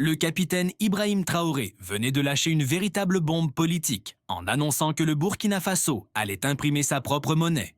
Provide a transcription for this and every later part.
Le capitaine Ibrahim Traoré venait de lâcher une véritable bombe politique en annonçant que le Burkina Faso allait imprimer sa propre monnaie.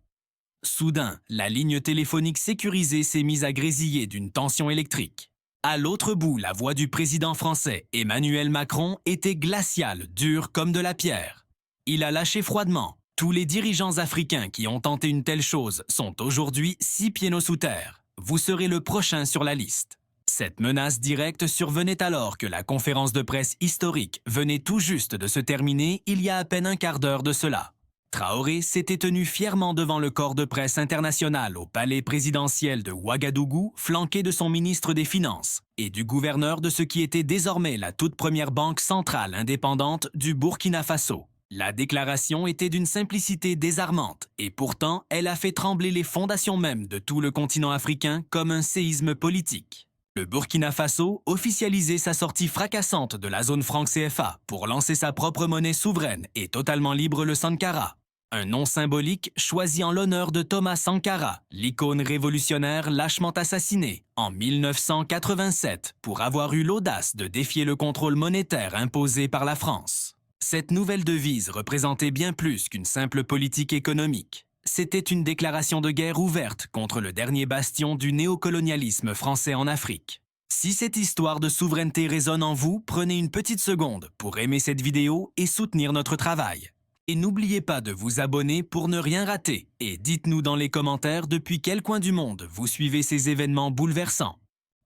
Soudain, la ligne téléphonique sécurisée s'est mise à grésiller d'une tension électrique. À l'autre bout, la voix du président français Emmanuel Macron était glaciale, dure comme de la pierre. Il a lâché froidement. Tous les dirigeants africains qui ont tenté une telle chose sont aujourd'hui 6 pieds nus sous terre. Vous serez le prochain sur la liste. Cette menace directe survenait alors que la conférence de presse historique venait tout juste de se terminer il y a à peine un quart d'heure de cela. Traoré s'était tenu fièrement devant le corps de presse international au palais présidentiel de Ouagadougou, flanqué de son ministre des Finances et du gouverneur de ce qui était désormais la toute première banque centrale indépendante du Burkina Faso. La déclaration était d'une simplicité désarmante et pourtant elle a fait trembler les fondations mêmes de tout le continent africain comme un séisme politique. Le Burkina Faso officialisait sa sortie fracassante de la zone franc CFA pour lancer sa propre monnaie souveraine et totalement libre, le Sankara. Un nom symbolique choisi en l'honneur de Thomas Sankara, l'icône révolutionnaire lâchement assassiné en 1987 pour avoir eu l'audace de défier le contrôle monétaire imposé par la France. Cette nouvelle devise représentait bien plus qu'une simple politique économique. C'était une déclaration de guerre ouverte contre le dernier bastion du néocolonialisme français en Afrique. Si cette histoire de souveraineté résonne en vous, prenez une petite seconde pour aimer cette vidéo et soutenir notre travail. Et n'oubliez pas de vous abonner pour ne rien rater. Et dites-nous dans les commentaires depuis quel coin du monde vous suivez ces événements bouleversants.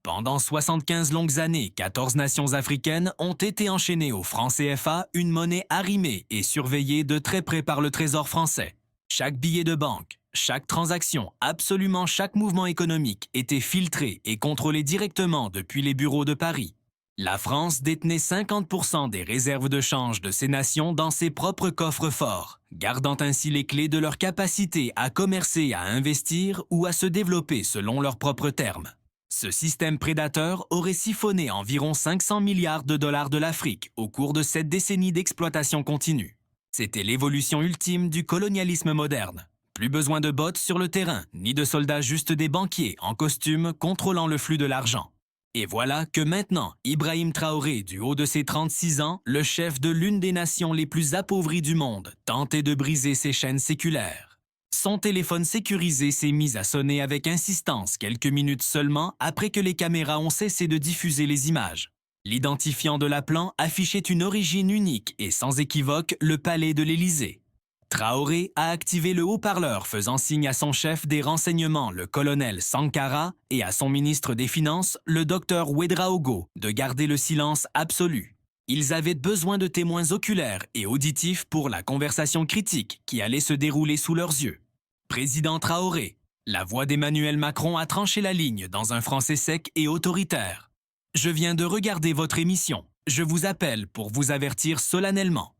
Pendant 75 longues années, 14 nations africaines ont été enchaînées au franc CFA, une monnaie arrimée et surveillée de très près par le Trésor français. Chaque billet de banque, chaque transaction, absolument chaque mouvement économique était filtré et contrôlé directement depuis les bureaux de Paris. La France détenait 50% des réserves de change de ces nations dans ses propres coffres forts, gardant ainsi les clés de leur capacité à commercer, à investir ou à se développer selon leurs propres termes. Ce système prédateur aurait siphonné environ 500 milliards de dollars de l'Afrique au cours de cette décennie d'exploitation continue. C'était l'évolution ultime du colonialisme moderne. Plus besoin de bottes sur le terrain, ni de soldats, juste des banquiers en costume contrôlant le flux de l'argent. Et voilà que maintenant, Ibrahim Traoré, du haut de ses 36 ans, le chef de l'une des nations les plus appauvries du monde, tentait de briser ses chaînes séculaires. Son téléphone sécurisé s'est mis à sonner avec insistance quelques minutes seulement après que les caméras ont cessé de diffuser les images. L'identifiant de l'appelant affichait une origine unique et sans équivoque le palais de l'Élysée. Traoré a activé le haut-parleur faisant signe à son chef des renseignements, le colonel Sankara, et à son ministre des Finances, le docteur Ouédraogo, de garder le silence absolu. Ils avaient besoin de témoins oculaires et auditifs pour la conversation critique qui allait se dérouler sous leurs yeux. Président Traoré, la voix d'Emmanuel Macron a tranché la ligne dans un français sec et autoritaire. Je viens de regarder votre émission. Je vous appelle pour vous avertir solennellement.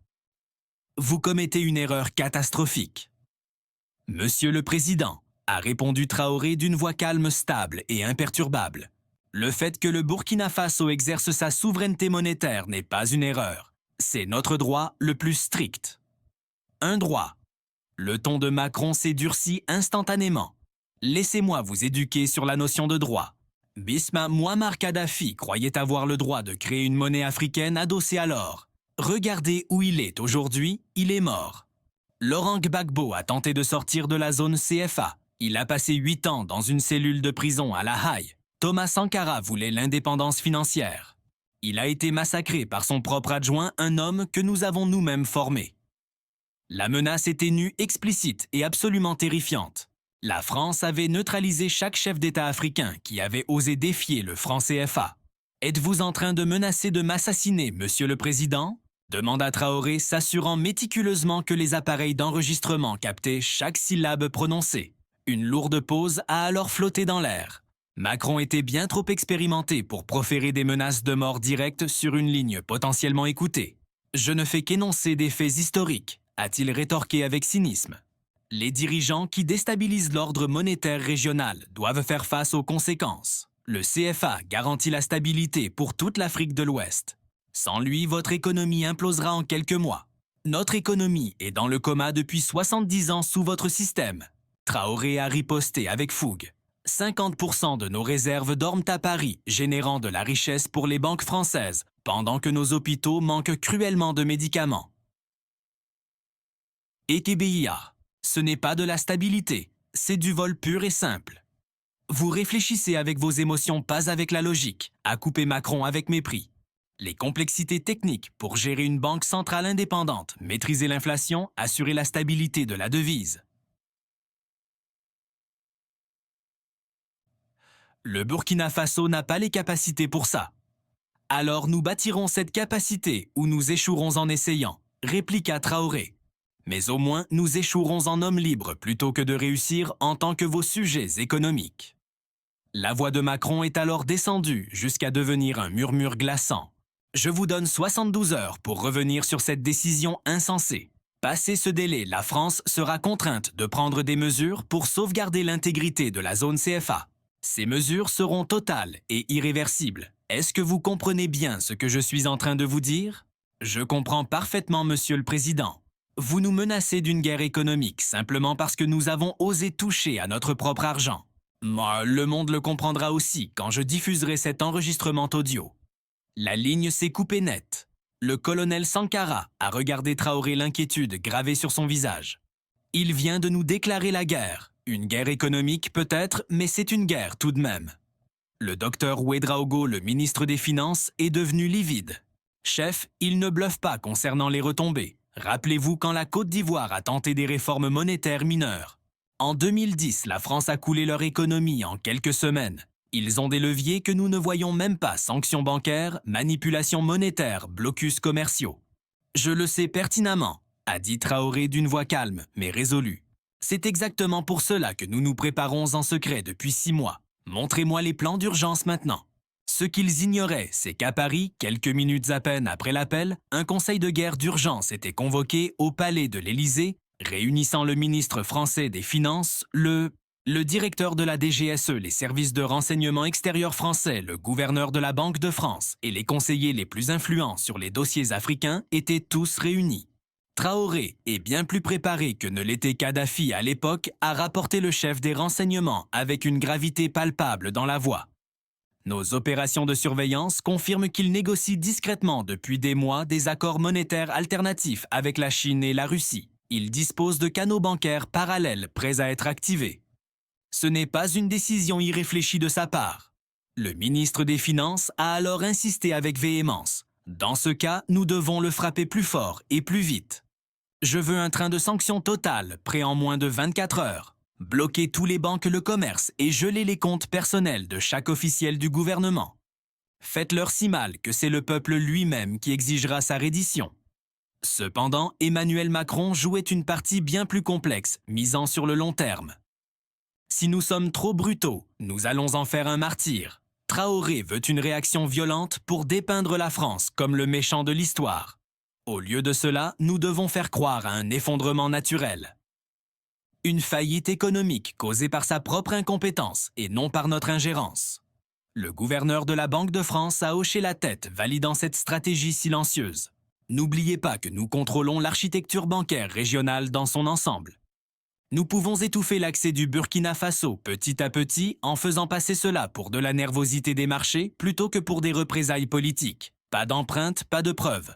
Vous commettez une erreur catastrophique. Monsieur le Président, a répondu Traoré d'une voix calme, stable et imperturbable. Le fait que le Burkina Faso exerce sa souveraineté monétaire n'est pas une erreur. C'est notre droit le plus strict. Un droit. Le ton de Macron s'est durci instantanément. Laissez-moi vous éduquer sur la notion de droit. Muammar Kadhafi croyait avoir le droit de créer une monnaie africaine adossée à l'or. Regardez où il est aujourd'hui, il est mort. Laurent Gbagbo a tenté de sortir de la zone CFA. Il a passé 8 ans dans une cellule de prison à La Haye. Thomas Sankara voulait l'indépendance financière. Il a été massacré par son propre adjoint, un homme que nous avons nous-mêmes formé. La menace était nue, explicite et absolument terrifiante. La France avait neutralisé chaque chef d'État africain qui avait osé défier le franc CFA. Êtes-vous en train de menacer de m'assassiner, Monsieur le Président ? Demanda Traoré, s'assurant méticuleusement que les appareils d'enregistrement captaient chaque syllabe prononcée. Une lourde pause a alors flotté dans l'air. Macron était bien trop expérimenté pour proférer des menaces de mort directes sur une ligne potentiellement écoutée. « Je ne fais qu'énoncer des faits historiques », a-t-il rétorqué avec cynisme. Les dirigeants qui déstabilisent l'ordre monétaire régional doivent faire face aux conséquences. Le CFA garantit la stabilité pour toute l'Afrique de l'Ouest. Sans lui, votre économie implosera en quelques mois. Notre économie est dans le coma depuis 70 ans sous votre système. Traoré a riposté avec fougue. 50% de nos réserves dorment à Paris, générant de la richesse pour les banques françaises, pendant que nos hôpitaux manquent cruellement de médicaments. Ekebia, ce n'est pas de la stabilité, c'est du vol pur et simple. Vous réfléchissez avec vos émotions, pas avec la logique, a coupé Macron avec mépris. Les complexités techniques pour gérer une banque centrale indépendante, maîtriser l'inflation, assurer la stabilité de la devise. Le Burkina Faso n'a pas les capacités pour ça. Alors nous bâtirons cette capacité ou nous échouerons en essayant, répliqua Traoré. Mais au moins nous échouerons en hommes libres plutôt que de réussir en tant que vos sujets économiques. La voix de Macron est alors descendue jusqu'à devenir un murmure glaçant. Je vous donne 72 heures pour revenir sur cette décision insensée. Passé ce délai, la France sera contrainte de prendre des mesures pour sauvegarder l'intégrité de la zone CFA. Ces mesures seront totales et irréversibles. Est-ce que vous comprenez bien ce que je suis en train de vous dire? Je comprends parfaitement, Monsieur le Président. Vous nous menacez d'une guerre économique simplement parce que nous avons osé toucher à notre propre argent. Moi, le monde le comprendra aussi quand je diffuserai cet enregistrement audio. La ligne s'est coupée nette. Le colonel Sankara a regardé Traoré, l'inquiétude gravée sur son visage. Il vient de nous déclarer la guerre. Une guerre économique peut-être, mais c'est une guerre tout de même. Le docteur Ouédraogo, le ministre des Finances, est devenu livide. Chef, il ne bluffe pas concernant les retombées. Rappelez-vous quand la Côte d'Ivoire a tenté des réformes monétaires mineures. En 2010, la France a coulé leur économie en quelques semaines. Ils ont des leviers que nous ne voyons même pas, sanctions bancaires, manipulation monétaire, blocus commerciaux. Je le sais pertinemment, a dit Traoré d'une voix calme mais résolue. C'est exactement pour cela que nous nous préparons en secret depuis 6 mois. Montrez-moi les plans d'urgence maintenant. Ce qu'ils ignoraient, c'est qu'à Paris, quelques minutes à peine après l'appel, un conseil de guerre d'urgence était convoqué au palais de l'Élysée, réunissant le ministre français des Finances, le directeur de la DGSE, les services de renseignement extérieur français, le gouverneur de la Banque de France et les conseillers les plus influents sur les dossiers africains étaient tous réunis. Traoré est bien plus préparé que ne l'était Kadhafi à l'époque à rapporter le chef des renseignements avec une gravité palpable dans la voix. Nos opérations de surveillance confirment qu'il négocie discrètement depuis des mois des accords monétaires alternatifs avec la Chine et la Russie. Il dispose de canaux bancaires parallèles prêts à être activés. Ce n'est pas une décision irréfléchie de sa part. Le ministre des Finances a alors insisté avec véhémence. Dans ce cas, nous devons le frapper plus fort et plus vite. Je veux un train de sanctions total, prêt en moins de 24 heures. Bloquer tous les banques, le commerce et geler les comptes personnels de chaque officiel du gouvernement. Faites-leur si mal que c'est le peuple lui-même qui exigera sa reddition. Cependant, Emmanuel Macron jouait une partie bien plus complexe, misant sur le long terme. Si nous sommes trop brutaux, nous allons en faire un martyr. Traoré veut une réaction violente pour dépeindre la France comme le méchant de l'histoire. Au lieu de cela, nous devons faire croire à un effondrement naturel. Une faillite économique causée par sa propre incompétence et non par notre ingérence. Le gouverneur de la Banque de France a hoché la tête, validant cette stratégie silencieuse. N'oubliez pas que nous contrôlons l'architecture bancaire régionale dans son ensemble. Nous pouvons étouffer l'accès du Burkina Faso petit à petit en faisant passer cela pour de la nervosité des marchés plutôt que pour des représailles politiques. Pas d'empreinte, pas de preuves.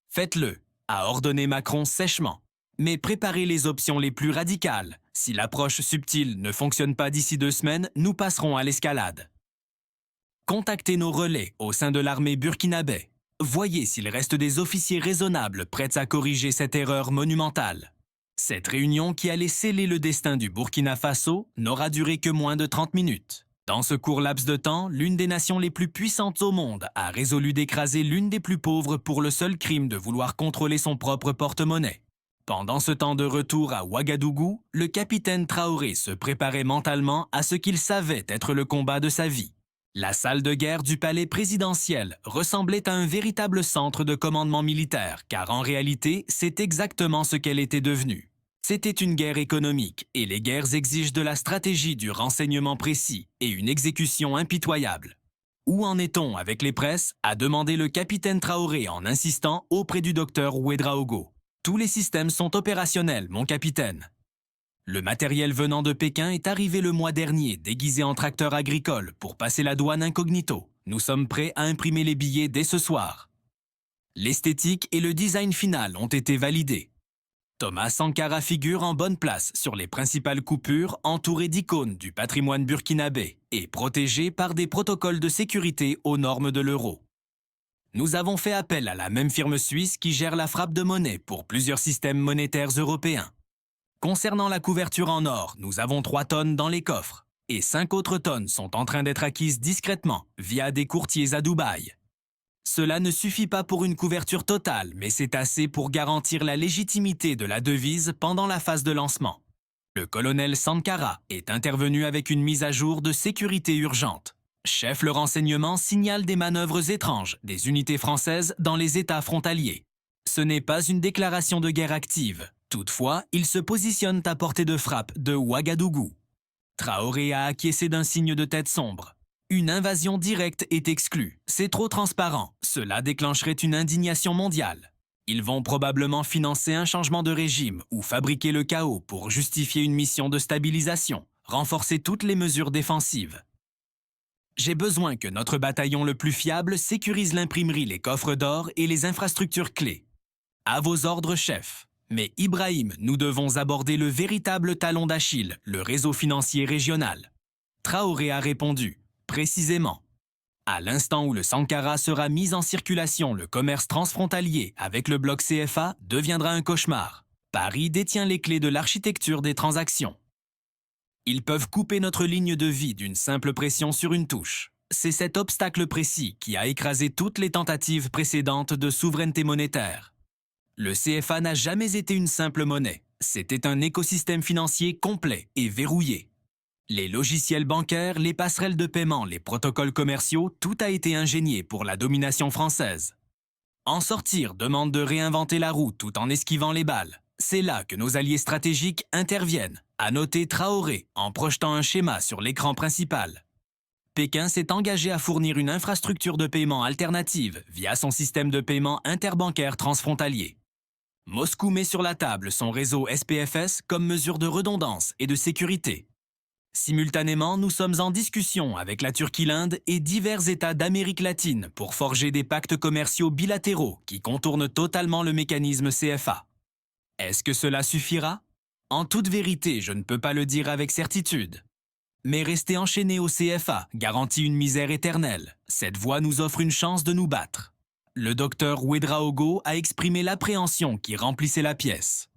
Faites-le, a ordonné Macron sèchement. Mais préparez les options les plus radicales. Si l'approche subtile ne fonctionne pas d'ici 2 semaines, nous passerons à l'escalade. Contactez nos relais au sein de l'armée burkinabé. Voyez s'il reste des officiers raisonnables prêts à corriger cette erreur monumentale. Cette réunion qui allait sceller le destin du Burkina Faso n'aura duré que moins de 30 minutes. Dans ce court laps de temps, l'une des nations les plus puissantes au monde a résolu d'écraser l'une des plus pauvres pour le seul crime de vouloir contrôler son propre porte-monnaie. Pendant ce temps de retour à Ouagadougou, le capitaine Traoré se préparait mentalement à ce qu'il savait être le combat de sa vie. La salle de guerre du palais présidentiel ressemblait à un véritable centre de commandement militaire, car en réalité, c'est exactement ce qu'elle était devenue. C'était une guerre économique, et les guerres exigent de la stratégie, du renseignement précis et une exécution impitoyable. Où en est-on avec les presses a demandé le capitaine Traoré en insistant auprès du docteur Ouédraogo. Tous les systèmes sont opérationnels, mon capitaine. Le matériel venant de Pékin est arrivé le mois dernier, déguisé en tracteur agricole, pour passer la douane incognito. Nous sommes prêts à imprimer les billets dès ce soir. L'esthétique et le design final ont été validés. Thomas Sankara figure en bonne place sur les principales coupures, entouré d'icônes du patrimoine burkinabé et protégé par des protocoles de sécurité aux normes de l'euro. Nous avons fait appel à la même firme suisse qui gère la frappe de monnaie pour plusieurs systèmes monétaires européens. Concernant la couverture en or, nous avons 3 tonnes dans les coffres et 5 autres tonnes sont en train d'être acquises discrètement via des courtiers à Dubaï. Cela ne suffit pas pour une couverture totale, mais c'est assez pour garantir la légitimité de la devise pendant la phase de lancement. Le colonel Sankara est intervenu avec une mise à jour de sécurité urgente. Chef, le renseignement signale des manœuvres étranges des unités françaises dans les États frontaliers. Ce n'est pas une déclaration de guerre active. Toutefois, ils se positionnent à portée de frappe de Ouagadougou. Traoré a acquiescé d'un signe de tête sombre. Une invasion directe est exclue. C'est trop transparent. Cela déclencherait une indignation mondiale. Ils vont probablement financer un changement de régime ou fabriquer le chaos pour justifier une mission de stabilisation, renforcer toutes les mesures défensives. J'ai besoin que notre bataillon le plus fiable sécurise l'imprimerie, les coffres d'or et les infrastructures clés. À vos ordres, chef. Mais Ibrahim, nous devons aborder le véritable talon d'Achille, le réseau financier régional. Traoré a répondu, précisément. À l'instant où le Sankara sera mis en circulation, le commerce transfrontalier avec le bloc CFA deviendra un cauchemar. Paris détient les clés de l'architecture des transactions. Ils peuvent couper notre ligne de vie d'une simple pression sur une touche. C'est cet obstacle précis qui a écrasé toutes les tentatives précédentes de souveraineté monétaire. Le CFA n'a jamais été une simple monnaie. C'était un écosystème financier complet et verrouillé. Les logiciels bancaires, les passerelles de paiement, les protocoles commerciaux, tout a été ingénié pour la domination française. En sortir demande de réinventer la roue tout en esquivant les balles. C'est là que nos alliés stratégiques interviennent, à noter Traoré en projetant un schéma sur l'écran principal. Pékin s'est engagé à fournir une infrastructure de paiement alternative via son système de paiement interbancaire transfrontalier. Moscou met sur la table son réseau SPFS comme mesure de redondance et de sécurité. Simultanément, nous sommes en discussion avec la Turquie, l'Inde et divers États d'Amérique latine pour forger des pactes commerciaux bilatéraux qui contournent totalement le mécanisme CFA. Est-ce que cela suffira? En toute vérité, je ne peux pas le dire avec certitude. Mais rester enchaîné au CFA garantit une misère éternelle. Cette voie nous offre une chance de nous battre. Le docteur Ouedraogo a exprimé l'appréhension qui remplissait la pièce.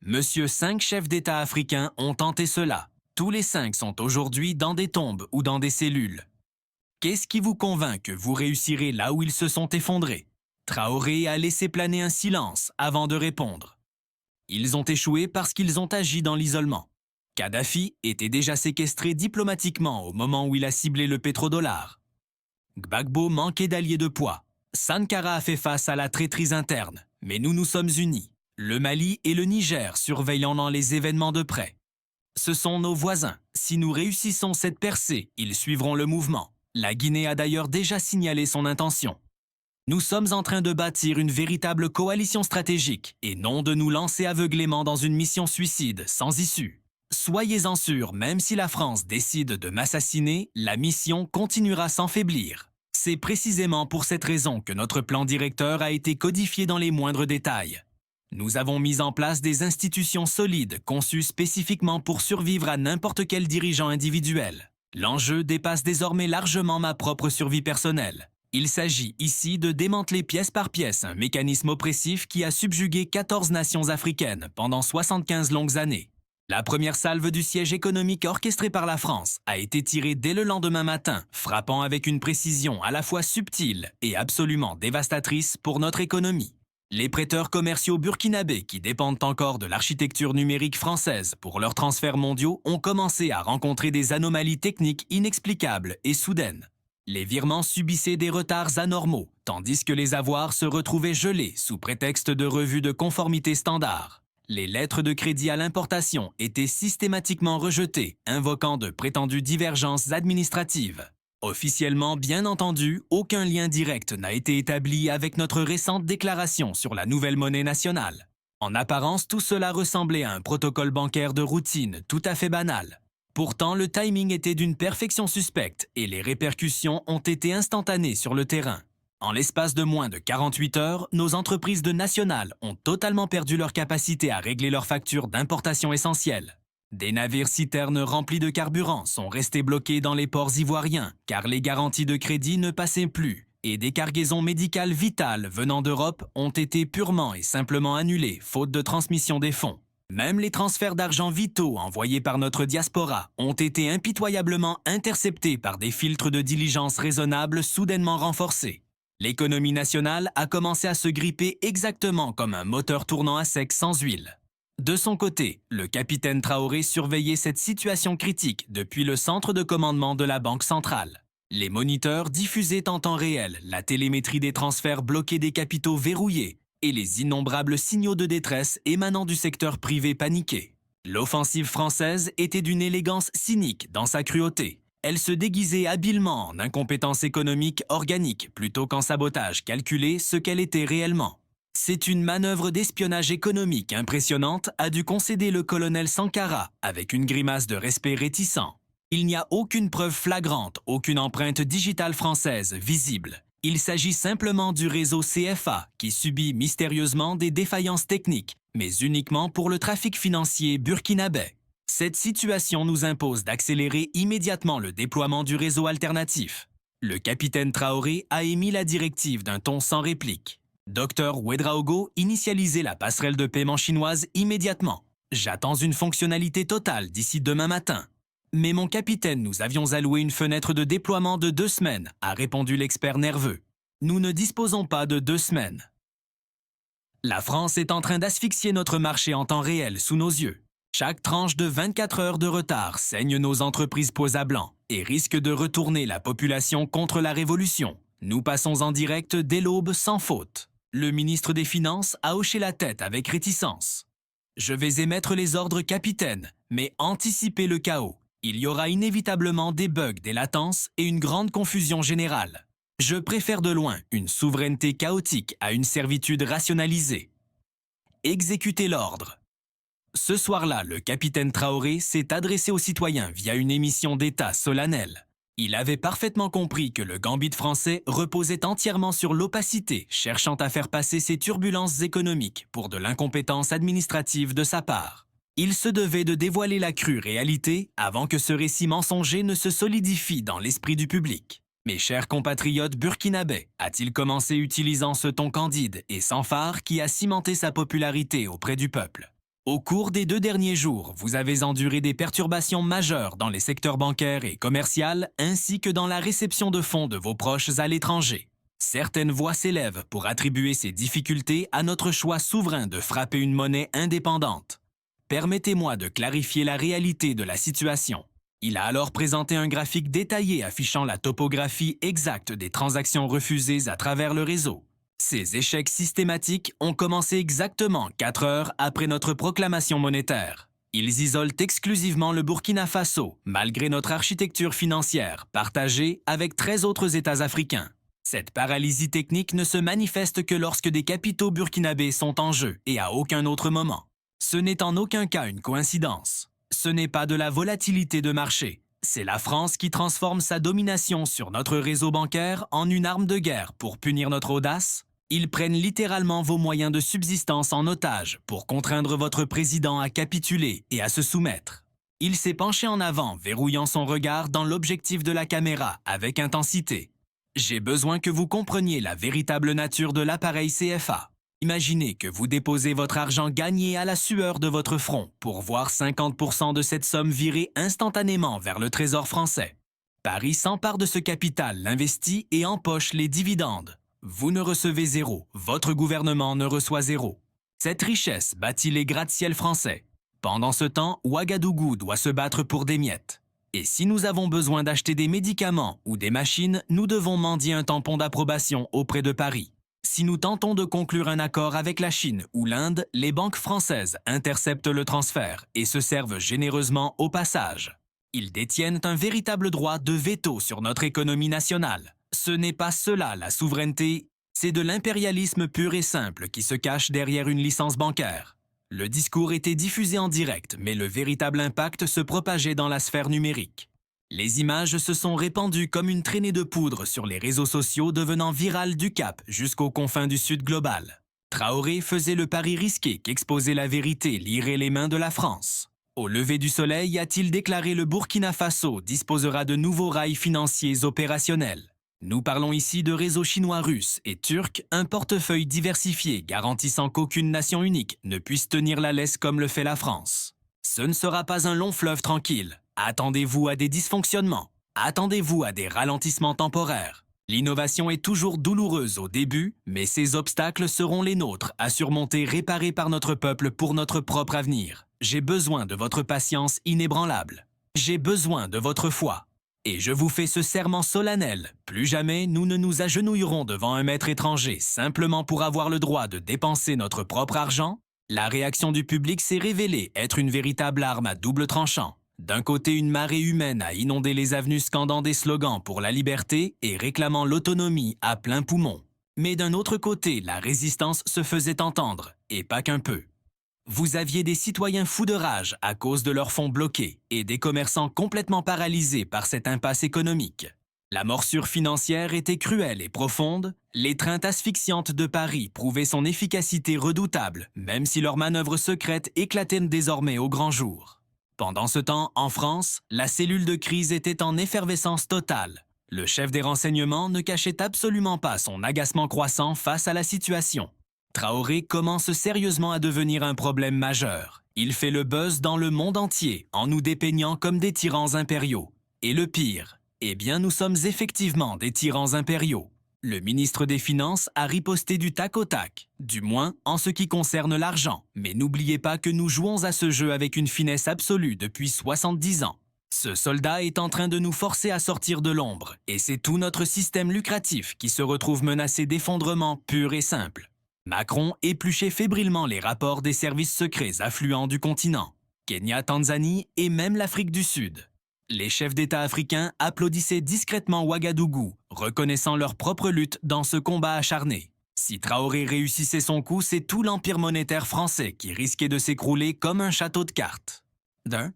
Monsieur 5 chefs d'État africains ont tenté cela. Tous les 5 sont aujourd'hui dans des tombes ou dans des cellules. Qu'est-ce qui vous convainc que vous réussirez là où ils se sont effondrés? Traoré a laissé planer un silence avant de répondre. Ils ont échoué parce qu'ils ont agi dans l'isolement. Kadhafi était déjà séquestré diplomatiquement au moment où il a ciblé le pétrodollar. Gbagbo manquait d'alliés de poids. Sankara a fait face à la traîtrise interne, mais nous nous sommes unis. Le Mali et le Niger surveillant dans les événements de près. Ce sont nos voisins. Si nous réussissons cette percée, ils suivront le mouvement. La Guinée a d'ailleurs déjà signalé son intention. Nous sommes en train de bâtir une véritable coalition stratégique et non de nous lancer aveuglément dans une mission suicide sans issue. Soyez-en sûrs, même si la France décide de m'assassiner, la mission continuera sans faiblir. C'est précisément pour cette raison que notre plan directeur a été codifié dans les moindres détails. Nous avons mis en place des institutions solides conçues spécifiquement pour survivre à n'importe quel dirigeant individuel. L'enjeu dépasse désormais largement ma propre survie personnelle. Il s'agit ici de démanteler pièce par pièce un mécanisme oppressif qui a subjugué 14 nations africaines pendant 75 longues années. La première salve du siège économique orchestré par la France a été tirée dès le lendemain matin, frappant avec une précision à la fois subtile et absolument dévastatrice pour notre économie. Les prêteurs commerciaux burkinabés qui dépendent encore de l'architecture numérique française pour leurs transferts mondiaux ont commencé à rencontrer des anomalies techniques inexplicables et soudaines. Les virements subissaient des retards anormaux, tandis que les avoirs se retrouvaient gelés sous prétexte de revues de conformité standard. Les lettres de crédit à l'importation étaient systématiquement rejetées, invoquant de prétendues divergences administratives. Officiellement, bien entendu, aucun lien direct n'a été établi avec notre récente déclaration sur la nouvelle monnaie nationale. En apparence, tout cela ressemblait à un protocole bancaire de routine tout à fait banal. Pourtant, le timing était d'une perfection suspecte et les répercussions ont été instantanées sur le terrain. En l'espace de moins de 48 heures, nos entreprises de nationales ont totalement perdu leur capacité à régler leurs factures d'importation essentielles. Des navires-citernes remplis de carburant sont restés bloqués dans les ports ivoiriens car les garanties de crédit ne passaient plus et des cargaisons médicales vitales venant d'Europe ont été purement et simplement annulées faute de transmission des fonds. Même les transferts d'argent vitaux envoyés par notre diaspora ont été impitoyablement interceptés par des filtres de diligence raisonnables soudainement renforcés. L'économie nationale a commencé à se gripper exactement comme un moteur tournant à sec sans huile. De son côté, le capitaine Traoré surveillait cette situation critique depuis le centre de commandement de la Banque centrale. Les moniteurs diffusaient en temps réel la télémétrie des transferts bloqués des capitaux verrouillés et les innombrables signaux de détresse émanant du secteur privé paniqué. L'offensive française était d'une élégance cynique dans sa cruauté. Elle se déguisait habilement en incompétence économique organique plutôt qu'en sabotage calculé ce qu'elle était réellement. C'est une manœuvre d'espionnage économique impressionnante, a dû concéder le colonel Sankara avec une grimace de respect réticent. Il n'y a aucune preuve flagrante, aucune empreinte digitale française visible. Il s'agit simplement du réseau CFA qui subit mystérieusement des défaillances techniques, mais uniquement pour le trafic financier burkinabé. Cette situation nous impose d'accélérer immédiatement le déploiement du réseau alternatif. Le capitaine Traoré a émis la directive d'un ton sans réplique. Dr Ouedraogo initialisait la passerelle de paiement chinoise immédiatement. J'attends une fonctionnalité totale d'ici demain matin. Mais mon capitaine, nous avions alloué une fenêtre de déploiement de 2 semaines, a répondu l'expert nerveux. Nous ne disposons pas de 2 semaines. La France est en train d'asphyxier notre marché en temps réel sous nos yeux. Chaque tranche de 24 heures de retard saigne nos entreprises peaux à blanc et risque de retourner la population contre la révolution. Nous passons en direct dès l'aube sans faute. Le ministre des Finances a hoché la tête avec réticence. Je vais émettre les ordres capitaine, mais anticiper le chaos. Il y aura inévitablement des bugs, des latences et une grande confusion générale. Je préfère de loin une souveraineté chaotique à une servitude rationalisée. Exécutez l'ordre. Ce soir-là, le capitaine Traoré s'est adressé aux citoyens via une émission d'État solennelle. Il avait parfaitement compris que le gambit français reposait entièrement sur l'opacité, cherchant à faire passer ses turbulences économiques pour de l'incompétence administrative de sa part. Il se devait de dévoiler la crue réalité avant que ce récit mensonger ne se solidifie dans l'esprit du public. Mes chers compatriotes burkinabés, a-t-il commencé utilisant ce ton candide et sans phare qui a cimenté sa popularité auprès du peuple. Au cours des 2 derniers jours, vous avez enduré des perturbations majeures dans les secteurs bancaires et commerciaux ainsi que dans la réception de fonds de vos proches à l'étranger. Certaines voix s'élèvent pour attribuer ces difficultés à notre choix souverain de frapper une monnaie indépendante. Permettez-moi de clarifier la réalité de la situation. Il a alors présenté un graphique détaillé affichant la topographie exacte des transactions refusées à travers le réseau. Ces échecs systématiques ont commencé exactement 4 heures après notre proclamation monétaire. Ils isolent exclusivement le Burkina Faso, malgré notre architecture financière, partagée avec 13 autres États africains. Cette paralysie technique ne se manifeste que lorsque des capitaux burkinabés sont en jeu et à aucun autre moment. Ce n'est en aucun cas une coïncidence. Ce n'est pas de la volatilité de marché. C'est la France qui transforme sa domination sur notre réseau bancaire en une arme de guerre pour punir notre audace. Ils prennent littéralement vos moyens de subsistance en otage pour contraindre votre président à capituler et à se soumettre. Il s'est penché en avant, verrouillant son regard dans l'objectif de la caméra avec intensité. J'ai besoin que vous compreniez la véritable nature de l'appareil CFA. Imaginez que vous déposez votre argent gagné à la sueur de votre front pour voir 50% de cette somme virer instantanément vers le Trésor français. Paris s'empare de ce capital, l'investit et empoche les dividendes. Vous ne recevez 0, votre gouvernement ne reçoit 0. Cette richesse bâtit les gratte-ciel français. Pendant ce temps, Ouagadougou doit se battre pour des miettes. Et si nous avons besoin d'acheter des médicaments ou des machines, nous devons mendier un tampon d'approbation auprès de Paris. Si nous tentons de conclure un accord avec la Chine ou l'Inde, les banques françaises interceptent le transfert et se servent généreusement au passage. Ils détiennent un véritable droit de veto sur notre économie nationale. Ce n'est pas cela la souveraineté, C'est de l'impérialisme pur et simple qui se cache derrière une licence bancaire. Le discours était diffusé en direct, mais le véritable impact se propageait dans la sphère numérique. Les images se sont répandues comme une traînée de poudre sur les réseaux sociaux, devenant virales du Cap jusqu'aux confins du Sud global. Traoré faisait le pari risqué qu'exposer la vérité lierait les mains de la France. Au lever du soleil, a-t-il déclaré, le Burkina Faso disposera de nouveaux rails financiers opérationnels. Nous parlons ici de réseaux chinois, russes et turcs, un portefeuille diversifié garantissant qu'aucune nation unique ne puisse tenir la laisse comme le fait la France. Ce ne sera pas un long fleuve tranquille. Attendez-vous à des dysfonctionnements. Attendez-vous à des ralentissements temporaires. L'innovation est toujours douloureuse au début, mais ces obstacles seront les nôtres à surmonter, réparés par notre peuple pour notre propre avenir. J'ai besoin de votre patience inébranlable. J'ai besoin de votre foi. Et je vous fais ce serment solennel, plus jamais nous ne nous agenouillerons devant un maître étranger simplement pour avoir le droit de dépenser notre propre argent. La réaction du public s'est révélée être une véritable arme à double tranchant. D'un côté, une marée humaine a inondé les avenues scandant des slogans pour la liberté et réclamant l'autonomie à plein poumon. Mais d'un autre côté, la résistance se faisait entendre, et pas qu'un peu. Vous aviez des citoyens fous de rage à cause de leurs fonds bloqués et des commerçants complètement paralysés par cette impasse économique. La morsure financière était cruelle et profonde, l'étreinte asphyxiante de Paris prouvait son efficacité redoutable, même si leurs manœuvres secrètes éclataient désormais au grand jour. Pendant ce temps, en France, la cellule de crise était en effervescence totale. Le chef des renseignements ne cachait absolument pas son agacement croissant face à la situation. Traoré commence sérieusement à devenir un problème majeur. Il fait le buzz dans le monde entier en nous dépeignant comme des tyrans impériaux. Et le pire, eh bien nous sommes effectivement des tyrans impériaux. Le ministre des Finances a riposté du tac au tac, du moins en ce qui concerne l'argent. Mais n'oubliez pas que nous jouons à ce jeu avec une finesse absolue depuis 70 ans. Ce soldat est en train de nous forcer à sortir de l'ombre, et c'est tout notre système lucratif qui se retrouve menacé d'effondrement pur et simple. Macron épluchait fébrilement les rapports des services secrets affluents du continent, Kenya, Tanzanie et même l'Afrique du Sud. Les chefs d'État africains applaudissaient discrètement Ouagadougou, reconnaissant leur propre lutte dans ce combat acharné. Si Traoré réussissait son coup, c'est tout l'empire monétaire français qui risquait de s'écrouler comme un château de cartes.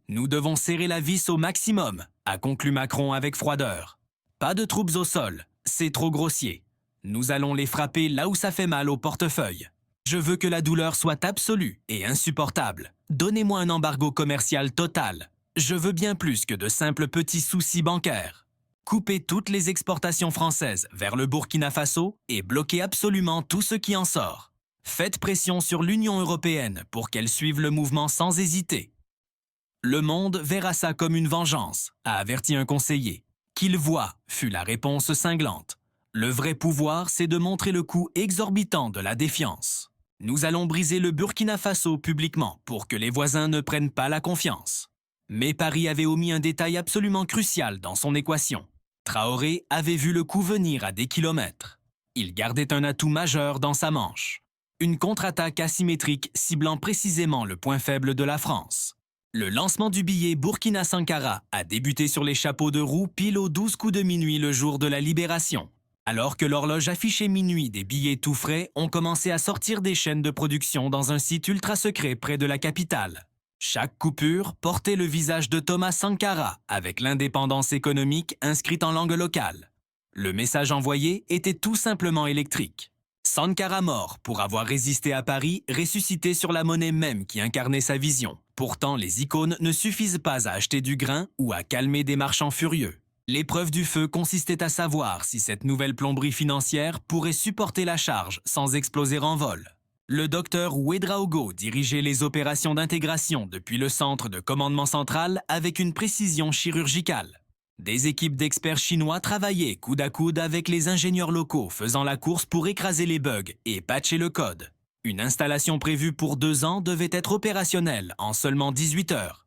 Nous devons serrer la vis au maximum, a conclu Macron avec froideur. Pas de troupes au sol, c'est trop grossier. Nous allons les frapper là où ça fait mal au portefeuille. Je veux que la douleur soit absolue et insupportable. Donnez-moi un embargo commercial total. Je veux bien plus que de simples petits soucis bancaires. Coupez toutes les exportations françaises vers le Burkina Faso et bloquez absolument tout ce qui en sort. Faites pression sur l'Union européenne pour qu'elle suive le mouvement sans hésiter. Le monde verra ça comme une vengeance, a averti un conseiller. Qu'il voit, fut la réponse cinglante. Le vrai pouvoir, c'est de montrer le coût exorbitant de la défiance. Nous allons briser le Burkina Faso publiquement pour que les voisins ne prennent pas la confiance. Mais Paris avait omis un détail absolument crucial dans son équation. Traoré avait vu le coup venir à des kilomètres. Il gardait un atout majeur dans sa manche. Une contre-attaque asymétrique ciblant précisément le point faible de la France. Le lancement du billet Burkina Sankara a débuté sur les chapeaux de roue pile aux 12 coups de minuit le jour de la libération. Alors que l'horloge affichait minuit, des billets tout frais ont commencé à sortir des chaînes de production dans un site ultra secret près de la capitale. Chaque coupure portait le visage de Thomas Sankara avec l'indépendance économique inscrite en langue locale. Le message envoyé était tout simplement électrique. Sankara mort pour avoir résisté à Paris, ressuscité sur la monnaie même qui incarnait sa vision. Pourtant, les icônes ne suffisent pas à acheter du grain ou à calmer des marchands furieux. L'épreuve du feu consistait à savoir si cette nouvelle plomberie financière pourrait supporter la charge sans exploser en vol. Le docteur Ouedraogo dirigeait les opérations d'intégration depuis le centre de commandement central avec une précision chirurgicale. Des équipes d'experts chinois travaillaient coude à coude avec les ingénieurs locaux faisant la course pour écraser les bugs et patcher le code. Une installation prévue pour 2 ans devait être opérationnelle en seulement 18 heures.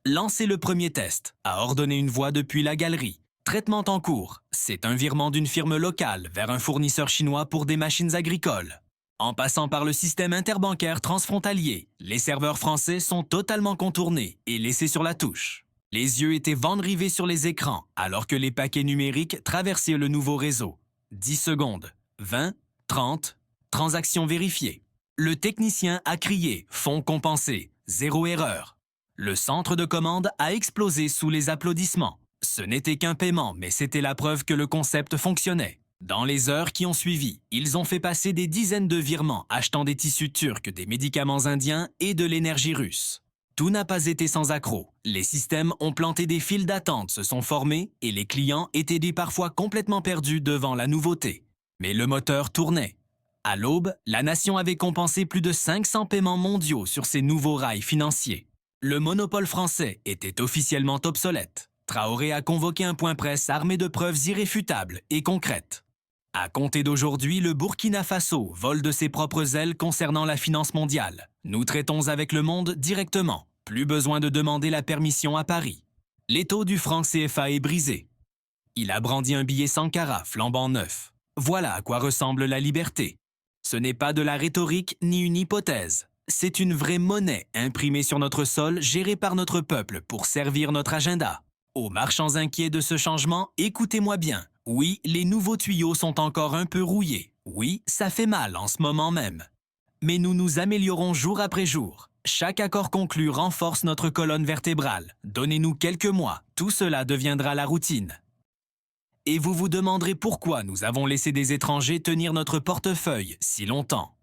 Lancez le premier test, a ordonné une voix depuis la galerie. Traitement en cours, c'est un virement d'une firme locale vers un fournisseur chinois pour des machines agricoles. En passant par le système interbancaire transfrontalier, les serveurs français sont totalement contournés et laissés sur la touche. Les yeux étaient vent rivés sur les écrans alors que les paquets numériques traversaient le nouveau réseau. 10 secondes, 20, 30. Transaction vérifiée. Le technicien a crié « Fonds compensés, zéro erreur ». Le centre de commande a explosé sous les applaudissements. Ce n'était qu'un paiement, mais c'était la preuve que le concept fonctionnait. Dans les heures qui ont suivi, ils ont fait passer des dizaines de virements achetant des tissus turcs, des médicaments indiens et de l'énergie russe. Tout n'a pas été sans accroc. Les systèmes ont planté des files d'attente, se sont formés et les clients étaient parfois complètement perdus devant la nouveauté. Mais le moteur tournait. À l'aube, la nation avait compensé plus de 500 paiements mondiaux sur ces nouveaux rails financiers. Le monopole français était officiellement obsolète. Traoré a convoqué un point presse armé de preuves irréfutables et concrètes. À compter d'aujourd'hui, le Burkina Faso vole de ses propres ailes concernant la finance mondiale. Nous traitons avec le monde directement. Plus besoin de demander la permission à Paris. L'étau du franc CFA est brisé. Il a brandi un billet Sankara flambant neuf. Voilà à quoi ressemble la liberté. Ce n'est pas de la rhétorique ni une hypothèse. C'est une vraie monnaie imprimée sur notre sol, gérée par notre peuple pour servir notre agenda. Aux marchands inquiets de ce changement, écoutez-moi bien. Oui, les nouveaux tuyaux sont encore un peu rouillés. Oui, ça fait mal en ce moment même. Mais nous nous améliorons jour après jour. Chaque accord conclu renforce notre colonne vertébrale. Donnez-nous quelques mois, tout cela deviendra la routine. Et vous vous demanderez pourquoi nous avons laissé des étrangers tenir notre portefeuille si longtemps.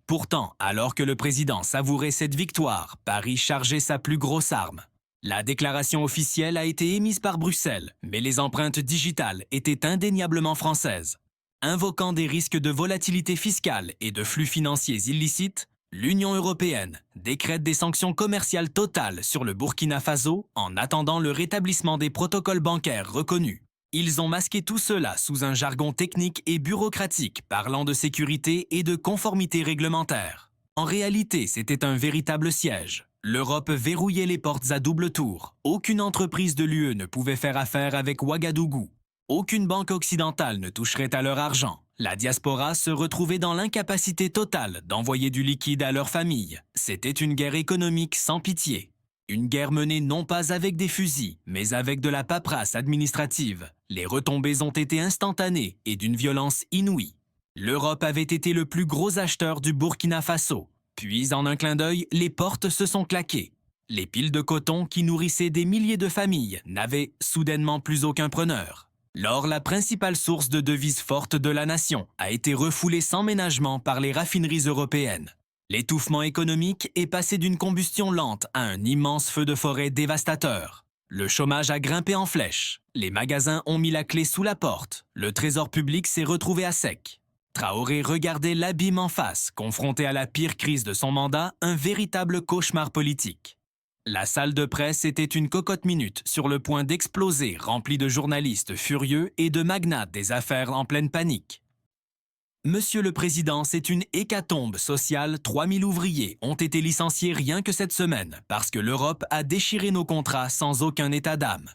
Pourtant, alors que le président savourait cette victoire, Paris chargeait sa plus grosse arme. La déclaration officielle a été émise par Bruxelles, mais les empreintes digitales étaient indéniablement françaises. Invoquant des risques de volatilité fiscale et de flux financiers illicites, l'Union européenne décrète des sanctions commerciales totales sur le Burkina Faso en attendant le rétablissement des protocoles bancaires reconnus. Ils ont masqué tout cela sous un jargon technique et bureaucratique parlant de sécurité et de conformité réglementaire. En réalité, c'était un véritable siège. L'Europe verrouillait les portes à double tour. Aucune entreprise de l'UE ne pouvait faire affaire avec Ouagadougou. Aucune banque occidentale ne toucherait à leur argent. La diaspora se retrouvait dans l'incapacité totale d'envoyer du liquide à leurs familles. C'était une guerre économique sans pitié. Une guerre menée non pas avec des fusils, mais avec de la paperasse administrative. Les retombées ont été instantanées et d'une violence inouïe. L'Europe avait été le plus gros acheteur du Burkina Faso. Puis, en un clin d'œil, les portes se sont claquées. Les piles de coton qui nourrissaient des milliers de familles n'avaient soudainement plus aucun preneur. Lors, la principale source de devises fortes de la nation a été refoulée sans ménagement par les raffineries européennes. L'étouffement économique est passé d'une combustion lente à un immense feu de forêt dévastateur. Le chômage a grimpé en flèche. Les magasins ont mis la clé sous la porte. Le trésor public s'est retrouvé à sec. Traoré regardait l'abîme en face, confronté à la pire crise de son mandat, un véritable cauchemar politique. La salle de presse était une cocotte minute sur le point d'exploser, remplie de journalistes furieux et de magnates des affaires en pleine panique. Monsieur le Président, c'est une hécatombe sociale. 3000 ouvriers ont été licenciés rien que cette semaine parce que l'Europe a déchiré nos contrats sans aucun état d'âme.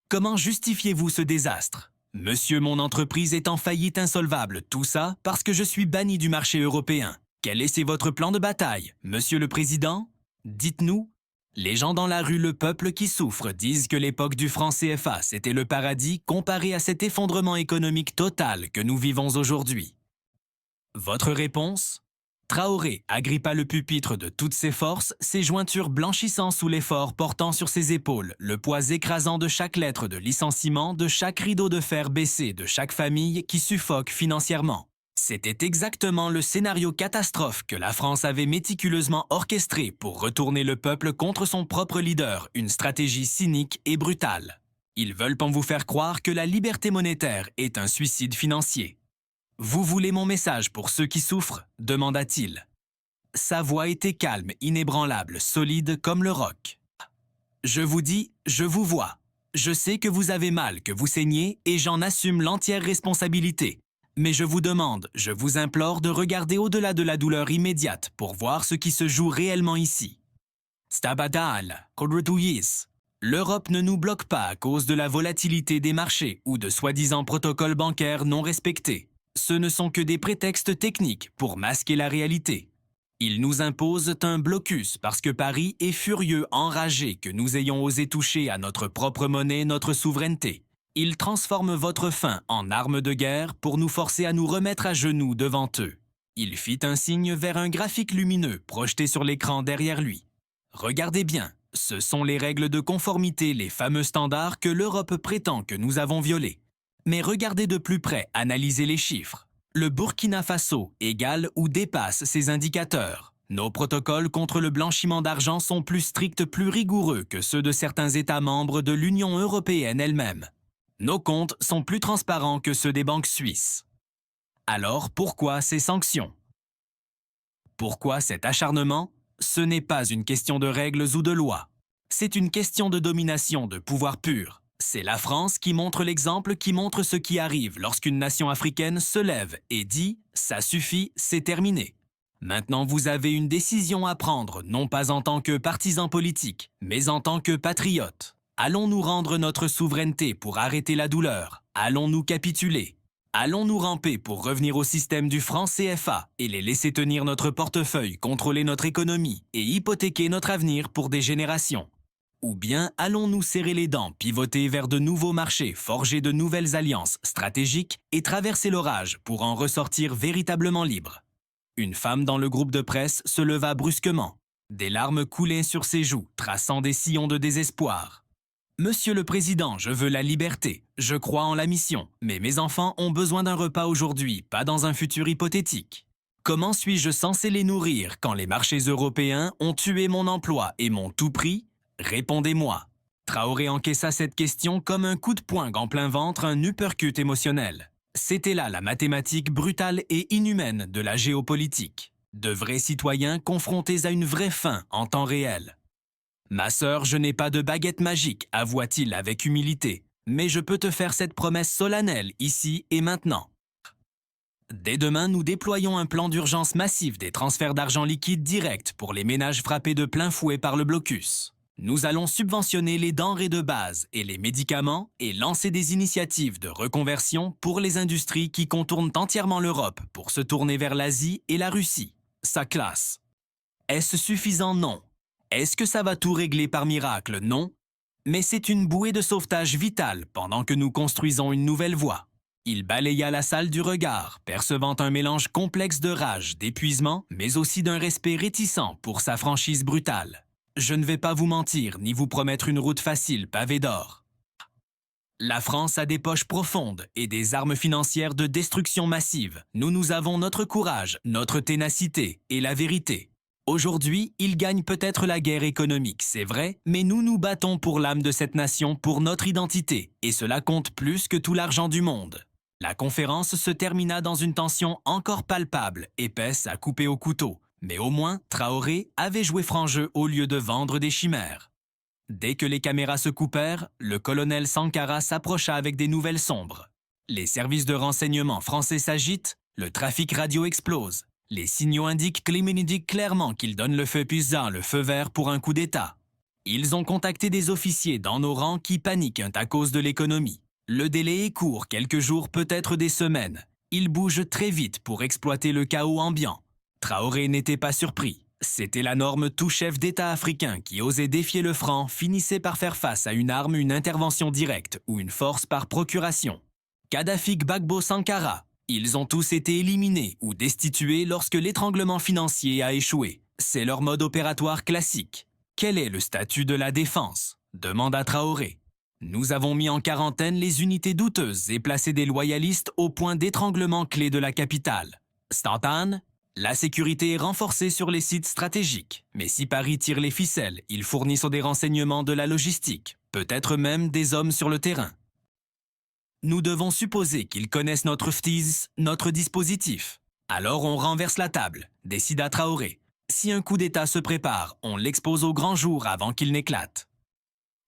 Comment justifiez-vous ce désastre? Monsieur, mon entreprise est en faillite insolvable, tout ça parce que je suis banni du marché européen. Quel est votre plan de bataille, Monsieur le Président? Dites-nous. Les gens dans la rue, le peuple qui souffre, disent que l'époque du franc CFA, c'était le paradis comparé à cet effondrement économique total que nous vivons aujourd'hui. Votre réponse? Traoré agrippa le pupitre de toutes ses forces, ses jointures blanchissant sous l'effort portant sur ses épaules, le poids écrasant de chaque lettre de licenciement, de chaque rideau de fer baissé, de chaque famille qui suffoque financièrement. C'était exactement le scénario catastrophe que la France avait méticuleusement orchestré pour retourner le peuple contre son propre leader, une stratégie cynique et brutale. Ils veulent en vous faire croire que la liberté monétaire est un suicide financier. Vous voulez mon message pour ceux qui souffrent? Demanda-t-il. Sa voix était calme, inébranlable, solide comme le roc. Je vous dis, je vous vois. Je sais que vous avez mal, que vous saignez, et j'en assume l'entière responsabilité. Mais je vous demande, je vous implore de regarder au-delà de la douleur immédiate pour voir ce qui se joue réellement ici. Stabadal, Kodretuyis. L'Europe ne nous bloque pas à cause de la volatilité des marchés ou de soi-disant protocoles bancaires non respectés. Ce ne sont que des prétextes techniques pour masquer la réalité. Ils nous imposent un blocus parce que Paris est furieux, enragé que nous ayons osé toucher à notre propre monnaie, notre souveraineté. Ils transforment votre faim en arme de guerre pour nous forcer à nous remettre à genoux devant eux. Il fit un signe vers un graphique lumineux projeté sur l'écran derrière lui. Regardez bien, ce sont les règles de conformité, les fameux standards que l'Europe prétend que nous avons violés. Mais regardez de plus près, analysez les chiffres. Le Burkina Faso égale ou dépasse ces indicateurs. Nos protocoles contre le blanchiment d'argent sont plus stricts, plus rigoureux que ceux de certains États membres de l'Union européenne elle-même. Nos comptes sont plus transparents que ceux des banques suisses. Alors pourquoi ces sanctions? Pourquoi cet acharnement? Ce n'est pas une question de règles ou de lois. C'est une question de domination, de pouvoir pur. C'est la France qui montre l'exemple, qui montre ce qui arrive lorsqu'une nation africaine se lève et dit « ça suffit, c'est terminé ». Maintenant, vous avez une décision à prendre, non pas en tant que partisan politique, mais en tant que patriote. Allons-nous rendre notre souveraineté pour arrêter la douleur? Allons-nous capituler? Allons-nous ramper pour revenir au système du franc CFA et les laisser tenir notre portefeuille, contrôler notre économie et hypothéquer notre avenir pour des générations? Ou bien allons-nous serrer les dents, pivoter vers de nouveaux marchés, forger de nouvelles alliances stratégiques et traverser l'orage pour en ressortir véritablement libre? Une femme dans le groupe de presse se leva brusquement. Des larmes coulaient sur ses joues, traçant des sillons de désespoir. « Monsieur le Président, je veux la liberté. Je crois en la mission. Mais mes enfants ont besoin d'un repas aujourd'hui, pas dans un futur hypothétique. Comment suis-je censé les nourrir quand les marchés européens ont tué mon emploi et m'ont tout pris? Répondez-moi. » Traoré encaissa cette question comme un coup de poing en plein ventre, un uppercut émotionnel. C'était là la mathématique brutale et inhumaine de la géopolitique. De vrais citoyens confrontés à une vraie faim en temps réel. « Ma sœur, je n'ai pas de baguette magique, avoua-t-il avec humilité, mais je peux te faire cette promesse solennelle ici et maintenant. Dès demain, nous déployons un plan d'urgence massif des transferts d'argent liquide directs pour les ménages frappés de plein fouet par le blocus. Nous allons subventionner les denrées de base et les médicaments et lancer des initiatives de reconversion pour les industries qui contournent entièrement l'Europe pour se tourner vers l'Asie et la Russie. Ça classe. Est-ce suffisant? Non. Est-ce que ça va tout régler par miracle? Non. Mais c'est une bouée de sauvetage vitale pendant que nous construisons une nouvelle voie. Il balaya la salle du regard, percevant un mélange complexe de rage, d'épuisement, mais aussi d'un respect réticent pour sa franchise brutale. Je ne vais pas vous mentir, ni vous promettre une route facile pavée d'or. La France a des poches profondes et des armes financières de destruction massive. Nous avons notre courage, notre ténacité et la vérité. Aujourd'hui, ils gagnent peut-être la guerre économique, c'est vrai, mais nous nous battons pour l'âme de cette nation, pour notre identité, et cela compte plus que tout l'argent du monde. La conférence se termina dans une tension encore palpable, épaisse à couper au couteau, mais au moins, Traoré avait joué franc jeu au lieu de vendre des chimères. Dès que les caméras se coupèrent, le colonel Sankara s'approcha avec des nouvelles sombres. Les services de renseignement français s'agitent, le trafic radio explose. Les signaux indiquent clairement qu'ils donnent le feu puissant, le feu vert pour un coup d'État. Ils ont contacté des officiers dans nos rangs qui paniquent à cause de l'économie. Le délai est court, quelques jours, peut-être des semaines. Ils bougent très vite pour exploiter le chaos ambiant. Traoré n'était pas surpris. C'était la norme, tout chef d'État africain qui osait défier le franc finissait par faire face à une arme, une intervention directe ou une force par procuration. Kadhafi, Gbagbo, Sankara. Ils ont tous été éliminés ou destitués lorsque l'étranglement financier a échoué. C'est leur mode opératoire classique. Quel est le statut de la défense? Demanda Traoré. Nous avons mis en quarantaine les unités douteuses et placé des loyalistes au point d'étranglement clé de la capitale. Stanton, la sécurité est renforcée sur les sites stratégiques. Mais si Paris tire les ficelles, ils fournissent des renseignements, de la logistique, peut-être même des hommes sur le terrain. Nous devons supposer qu'ils connaissent notre FTIS, notre dispositif. Alors on renverse la table, décida Traoré. Si un coup d'État se prépare, on l'expose au grand jour avant qu'il n'éclate.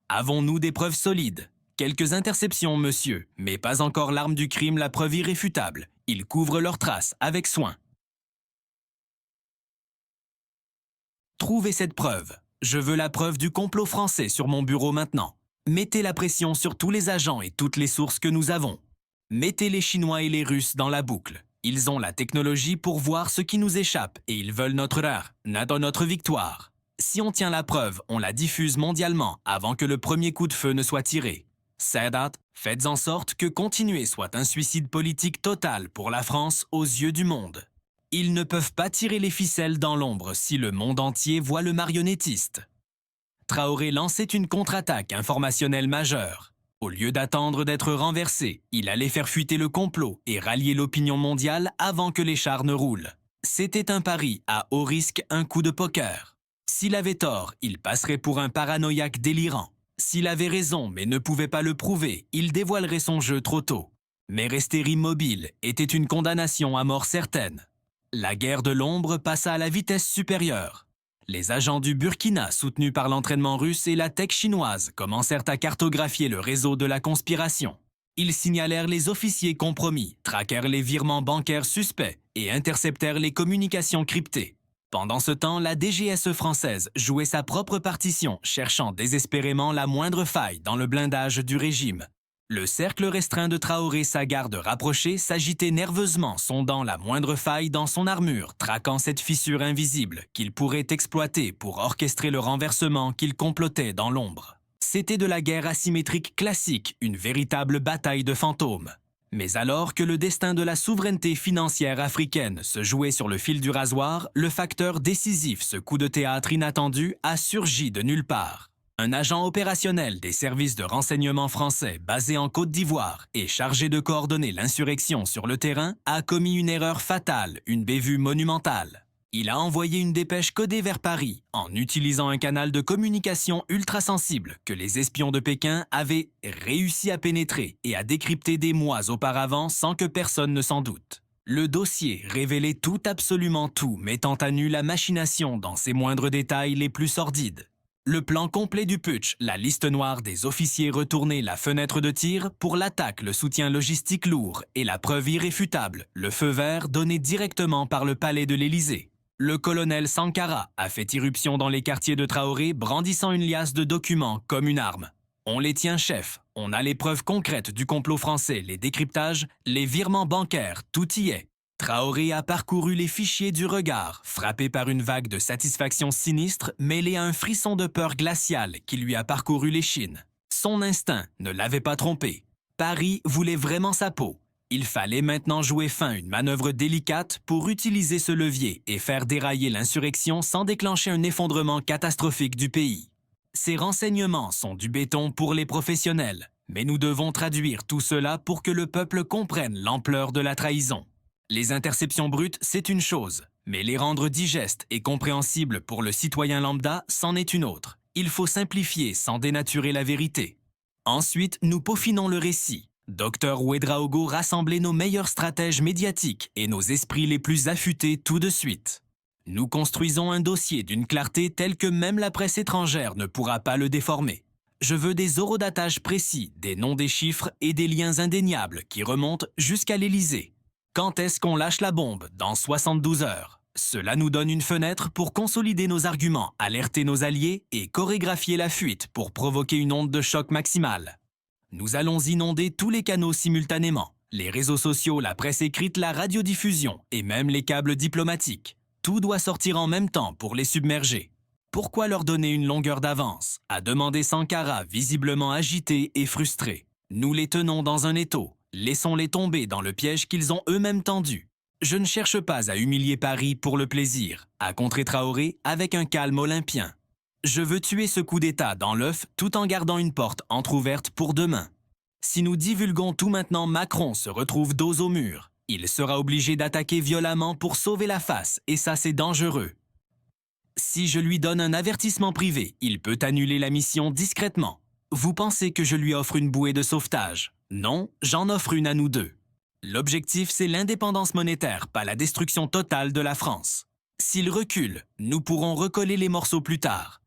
Avons-nous des preuves solides? Quelques interceptions, monsieur, mais pas encore l'arme du crime, la preuve irréfutable. Ils couvrent leurs traces avec soin. Trouvez cette preuve. Je veux la preuve du complot français sur mon bureau maintenant. Mettez la pression sur tous les agents et toutes les sources que nous avons. Mettez les Chinois et les Russes dans la boucle. Ils ont la technologie pour voir ce qui nous échappe et ils veulent notre art, notre victoire. Si on tient la preuve, on la diffuse mondialement avant que le premier coup de feu ne soit tiré. Sadat, faites en sorte que continuer soit un suicide politique total pour la France aux yeux du monde. Ils ne peuvent pas tirer les ficelles dans l'ombre si le monde entier voit le marionnettiste. Traoré lançait une contre-attaque informationnelle majeure. Au lieu d'attendre d'être renversé, il allait faire fuiter le complot et rallier l'opinion mondiale avant que les chars ne roulent. C'était un pari à haut risque, un coup de poker. S'il avait tort, il passerait pour un paranoïaque délirant. S'il avait raison mais ne pouvait pas le prouver, il dévoilerait son jeu trop tôt. Mais rester immobile était une condamnation à mort certaine. La guerre de l'ombre passa à la vitesse supérieure. Les agents du Burkina, soutenus par l'entraînement russe et la tech chinoise, commencèrent à cartographier le réseau de la conspiration. Ils signalèrent les officiers compromis, traquèrent les virements bancaires suspects et interceptèrent les communications cryptées. Pendant ce temps, la DGSE française jouait sa propre partition, cherchant désespérément la moindre faille dans le blindage du régime. Le cercle restreint de Traoré, sa garde rapprochée, s'agitait nerveusement, sondant la moindre faille dans son armure, traquant cette fissure invisible qu'il pourrait exploiter pour orchestrer le renversement qu'il complotait dans l'ombre. C'était de la guerre asymétrique classique, une véritable bataille de fantômes. Mais alors que le destin de la souveraineté financière africaine se jouait sur le fil du rasoir, le facteur décisif, ce coup de théâtre inattendu, a surgi de nulle part. Un agent opérationnel des services de renseignement français basé en Côte d'Ivoire et chargé de coordonner l'insurrection sur le terrain a commis une erreur fatale, une bévue monumentale. Il a envoyé une dépêche codée vers Paris en utilisant un canal de communication ultra-sensible que les espions de Pékin avaient réussi à pénétrer et à décrypter des mois auparavant sans que personne ne s'en doute. Le dossier révélait tout, absolument tout, mettant à nu la machination dans ses moindres détails les plus sordides. Le plan complet du putsch, la liste noire des officiers retournés, la fenêtre de tir, pour l'attaque, le soutien logistique lourd et la preuve irréfutable, le feu vert donné directement par le palais de l'Élysée. Le colonel Sankara a fait irruption dans les quartiers de Traoré, brandissant une liasse de documents comme une arme. On les tient chefs, on a les preuves concrètes du complot français, les décryptages, les virements bancaires, tout y est. Traoré a parcouru les fichiers du regard, frappé par une vague de satisfaction sinistre mêlée à un frisson de peur glaciale qui lui a parcouru l'échine. Son instinct ne l'avait pas trompé. Paris voulait vraiment sa peau. Il fallait maintenant jouer fin, une manœuvre délicate pour utiliser ce levier et faire dérailler l'insurrection sans déclencher un effondrement catastrophique du pays. Ces renseignements sont du béton pour les professionnels, mais nous devons traduire tout cela pour que le peuple comprenne l'ampleur de la trahison. Les interceptions brutes, c'est une chose, mais les rendre digestes et compréhensibles pour le citoyen lambda, c'en est une autre. Il faut simplifier sans dénaturer la vérité. Ensuite, nous peaufinons le récit. Dr Ouedraogo rassemblait nos meilleurs stratèges médiatiques et nos esprits les plus affûtés tout de suite. Nous construisons un dossier d'une clarté telle que même la presse étrangère ne pourra pas le déformer. Je veux des horodatages précis, des noms des chiffres et des liens indéniables qui remontent jusqu'à l'Élysée. Quand est-ce qu'on lâche la bombe? Dans 72 heures. Cela nous donne une fenêtre pour consolider nos arguments, alerter nos alliés et chorégraphier la fuite pour provoquer une onde de choc maximale. Nous allons inonder tous les canaux simultanément. Les réseaux sociaux, la presse écrite, la radiodiffusion et même les câbles diplomatiques. Tout doit sortir en même temps pour les submerger. Pourquoi leur donner une longueur d'avance? A demandé Sankara, visiblement agité et frustré. Nous les tenons dans un étau. Laissons-les tomber dans le piège qu'ils ont eux-mêmes tendu. Je ne cherche pas à humilier Paris pour le plaisir, à contrer Traoré avec un calme olympien. Je veux tuer ce coup d'État dans l'œuf tout en gardant une porte entr'ouverte pour demain. Si nous divulguons tout maintenant, Macron se retrouve dos au mur. Il sera obligé d'attaquer violemment pour sauver la face, et ça c'est dangereux. Si je lui donne un avertissement privé, il peut annuler la mission discrètement. Vous pensez que je lui offre une bouée de sauvetage? Non, j'en offre une à nous deux. L'objectif, c'est l'indépendance monétaire, pas la destruction totale de la France. S'il recule, nous pourrons recoller les morceaux plus tard.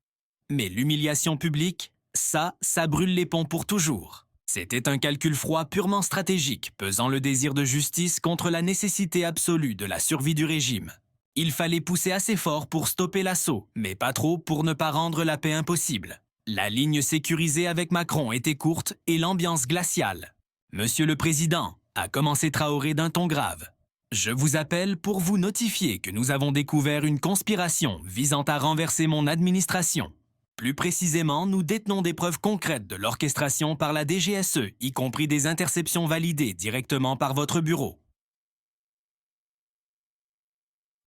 Mais l'humiliation publique, ça brûle les ponts pour toujours. C'était un calcul froid purement stratégique, pesant le désir de justice contre la nécessité absolue de la survie du régime. Il fallait pousser assez fort pour stopper l'assaut, mais pas trop pour ne pas rendre la paix impossible. La ligne sécurisée avec Macron était courte et l'ambiance glaciale. « Monsieur le Président », a commencé Traoré d'un ton grave, « je vous appelle pour vous notifier que nous avons découvert une conspiration visant à renverser mon administration. Plus précisément, nous détenons des preuves concrètes de l'orchestration par la DGSE, y compris des interceptions validées directement par votre bureau.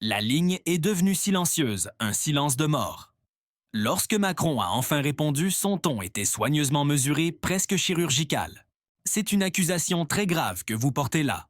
La ligne est devenue silencieuse, un silence de mort. Lorsque Macron a enfin répondu, son ton était soigneusement mesuré, presque chirurgical. C'est une accusation très grave que vous portez là.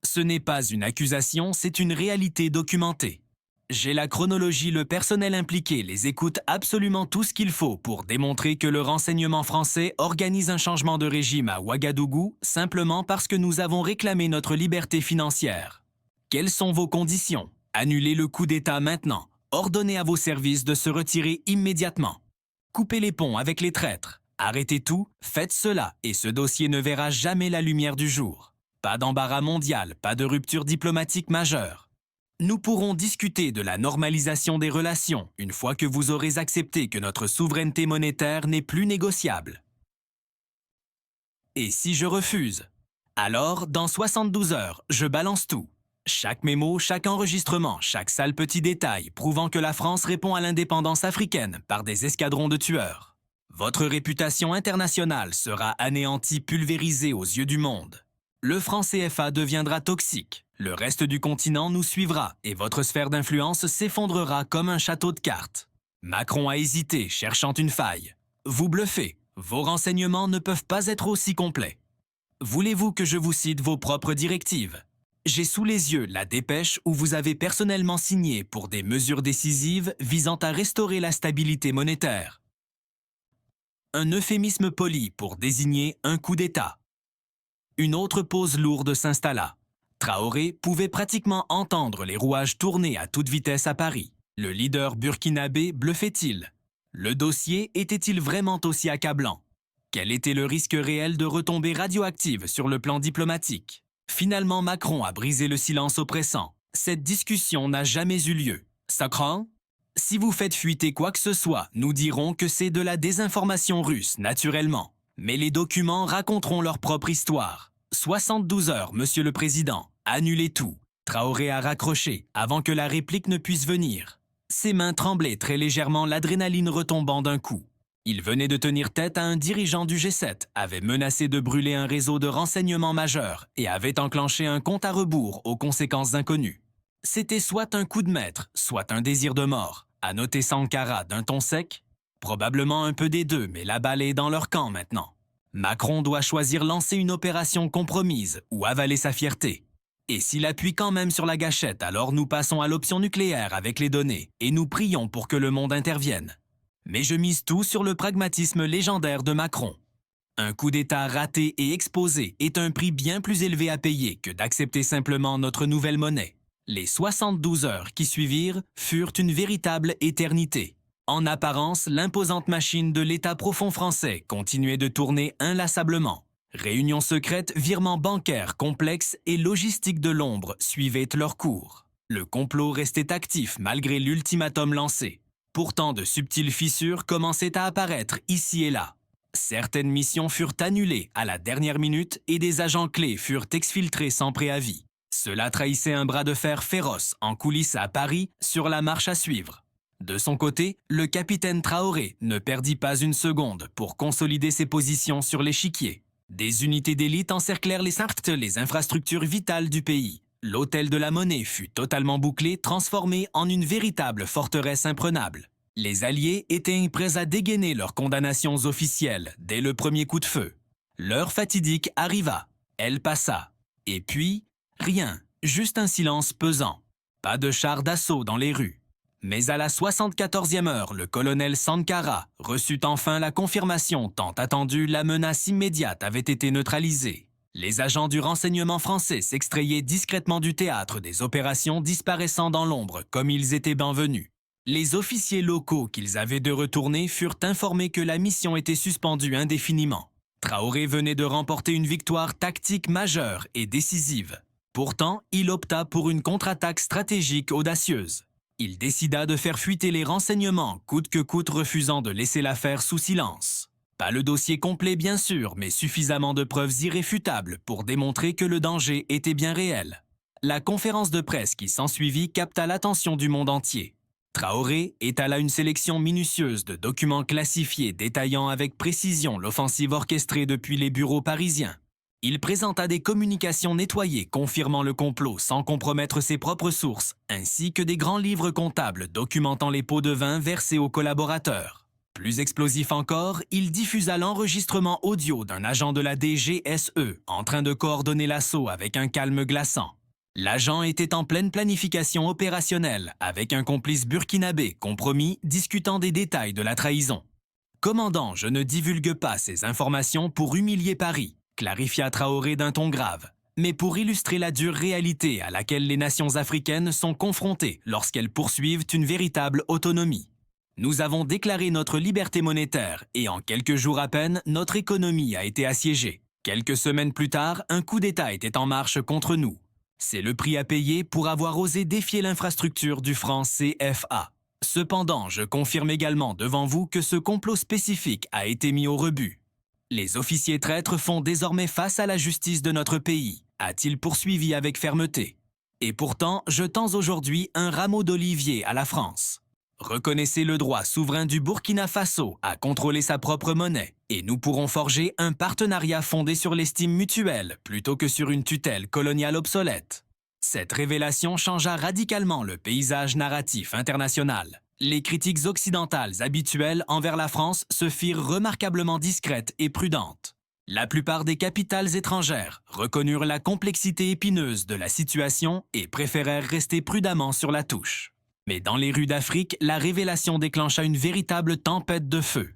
Ce n'est pas une accusation, c'est une réalité documentée. J'ai la chronologie, le personnel impliqué les écoute absolument tout ce qu'il faut pour démontrer que le renseignement français organise un changement de régime à Ouagadougou simplement parce que nous avons réclamé notre liberté financière. Quelles sont vos conditions? Annulez le coup d'État maintenant. Ordonnez à vos services de se retirer immédiatement. Coupez les ponts avec les traîtres. Arrêtez tout, faites cela et ce dossier ne verra jamais la lumière du jour. Pas d'embarras mondial, pas de rupture diplomatique majeure. Nous pourrons discuter de la normalisation des relations une fois que vous aurez accepté que notre souveraineté monétaire n'est plus négociable. Et si je refuse? Alors, dans 72 heures, je balance tout. Chaque mémo, chaque enregistrement, chaque sale petit détail prouvant que la France répond à l'indépendance africaine par des escadrons de tueurs. Votre réputation internationale sera anéantie, pulvérisée aux yeux du monde. Le franc CFA deviendra toxique. Le reste du continent nous suivra et votre sphère d'influence s'effondrera comme un château de cartes. Macron a hésité, cherchant une faille. Vous bluffez. Vos renseignements ne peuvent pas être aussi complets. Voulez-vous que je vous cite vos propres directives? J'ai sous les yeux la dépêche où vous avez personnellement signé pour des mesures décisives visant à restaurer la stabilité monétaire. Un euphémisme poli pour désigner un coup d'État. Une autre pause lourde s'installa. Traoré pouvait pratiquement entendre les rouages tourner à toute vitesse à Paris. Le leader burkinabé bluffait-il? Le dossier était-il vraiment aussi accablant? Quel était le risque réel de retombées radioactives sur le plan diplomatique? Finalement, Macron a brisé le silence oppressant. Cette discussion n'a jamais eu lieu. Sacran? Si vous faites fuiter quoi que ce soit, nous dirons que c'est de la désinformation russe, naturellement. Mais les documents raconteront leur propre histoire. 72 heures, Monsieur le Président. Annulez tout. Traoré a raccroché avant que la réplique ne puisse venir. Ses mains tremblaient très légèrement, l'adrénaline retombant d'un coup. Il venait de tenir tête à un dirigeant du G7, avait menacé de brûler un réseau de renseignements majeur et avait enclenché un compte à rebours aux conséquences inconnues. C'était soit un coup de maître, soit un désir de mort, a noté Sankara d'un ton sec. Probablement un peu des deux, mais la balle est dans leur camp maintenant. Macron doit choisir lancer une opération compromise ou avaler sa fierté. Et s'il appuie quand même sur la gâchette, alors nous passons à l'option nucléaire avec les données et nous prions pour que le monde intervienne. Mais je mise tout sur le pragmatisme légendaire de Macron. Un coup d'État raté et exposé est un prix bien plus élevé à payer que d'accepter simplement notre nouvelle monnaie. Les 72 heures qui suivirent furent une véritable éternité. En apparence, l'imposante machine de l'État profond français continuait de tourner inlassablement. Réunions secrètes, virements bancaires complexes et logistique de l'ombre suivaient leur cours. Le complot restait actif malgré l'ultimatum lancé. Pourtant, de subtiles fissures commençaient à apparaître ici et là. Certaines missions furent annulées à la dernière minute et des agents clés furent exfiltrés sans préavis. Cela trahissait un bras de fer féroce en coulisses à Paris sur la marche à suivre. De son côté, le capitaine Traoré ne perdit pas une seconde pour consolider ses positions sur l'échiquier. Des unités d'élite encerclèrent les infrastructures vitales du pays. L'hôtel de la Monnaie fut totalement bouclé, transformé en une véritable forteresse imprenable. Les Alliés étaient prêts à dégainer leurs condamnations officielles dès le premier coup de feu. L'heure fatidique arriva. Elle passa. Et puis, rien, juste un silence pesant. Pas de chars d'assaut dans les rues. Mais à la 74e heure, le colonel Sankara reçut enfin la confirmation tant attendue, la menace immédiate avait été neutralisée. Les agents du renseignement français s'extrayaient discrètement du théâtre des opérations, disparaissant dans l'ombre comme ils étaient bienvenus. Les officiers locaux qu'ils avaient de retourner furent informés que la mission était suspendue indéfiniment. Traoré venait de remporter une victoire tactique majeure et décisive. Pourtant, il opta pour une contre-attaque stratégique audacieuse. Il décida de faire fuiter les renseignements, coûte que coûte refusant de laisser l'affaire sous silence. Pas le dossier complet bien sûr, mais suffisamment de preuves irréfutables pour démontrer que le danger était bien réel. La conférence de presse qui s'ensuivit capta l'attention du monde entier. Traoré étala une sélection minutieuse de documents classifiés détaillant avec précision l'offensive orchestrée depuis les bureaux parisiens. Il présenta des communications nettoyées confirmant le complot sans compromettre ses propres sources, ainsi que des grands livres comptables documentant les pots de vin versés aux collaborateurs. Plus explosif encore, il diffusa l'enregistrement audio d'un agent de la DGSE en train de coordonner l'assaut avec un calme glaçant. L'agent était en pleine planification opérationnelle avec un complice burkinabé compromis discutant des détails de la trahison. « Commandant, je ne divulgue pas ces informations pour humilier Paris », clarifia Traoré d'un ton grave, mais pour illustrer la dure réalité à laquelle les nations africaines sont confrontées lorsqu'elles poursuivent une véritable autonomie. Nous avons déclaré notre liberté monétaire et en quelques jours à peine, notre économie a été assiégée. Quelques semaines plus tard, un coup d'État était en marche contre nous. C'est le prix à payer pour avoir osé défier l'infrastructure du franc CFA. Cependant, je confirme également devant vous que ce complot spécifique a été mis au rebut. Les officiers traîtres font désormais face à la justice de notre pays, a-t-il poursuivi avec fermeté. Et pourtant, je tends aujourd'hui un rameau d'olivier à la France. Reconnaissez le droit souverain du Burkina Faso à contrôler sa propre monnaie, et nous pourrons forger un partenariat fondé sur l'estime mutuelle plutôt que sur une tutelle coloniale obsolète. Cette révélation changea radicalement le paysage narratif international. Les critiques occidentales habituelles envers la France se firent remarquablement discrètes et prudentes. La plupart des capitales étrangères reconnurent la complexité épineuse de la situation et préférèrent rester prudemment sur la touche. Mais dans les rues d'Afrique, la révélation déclencha une véritable tempête de feu.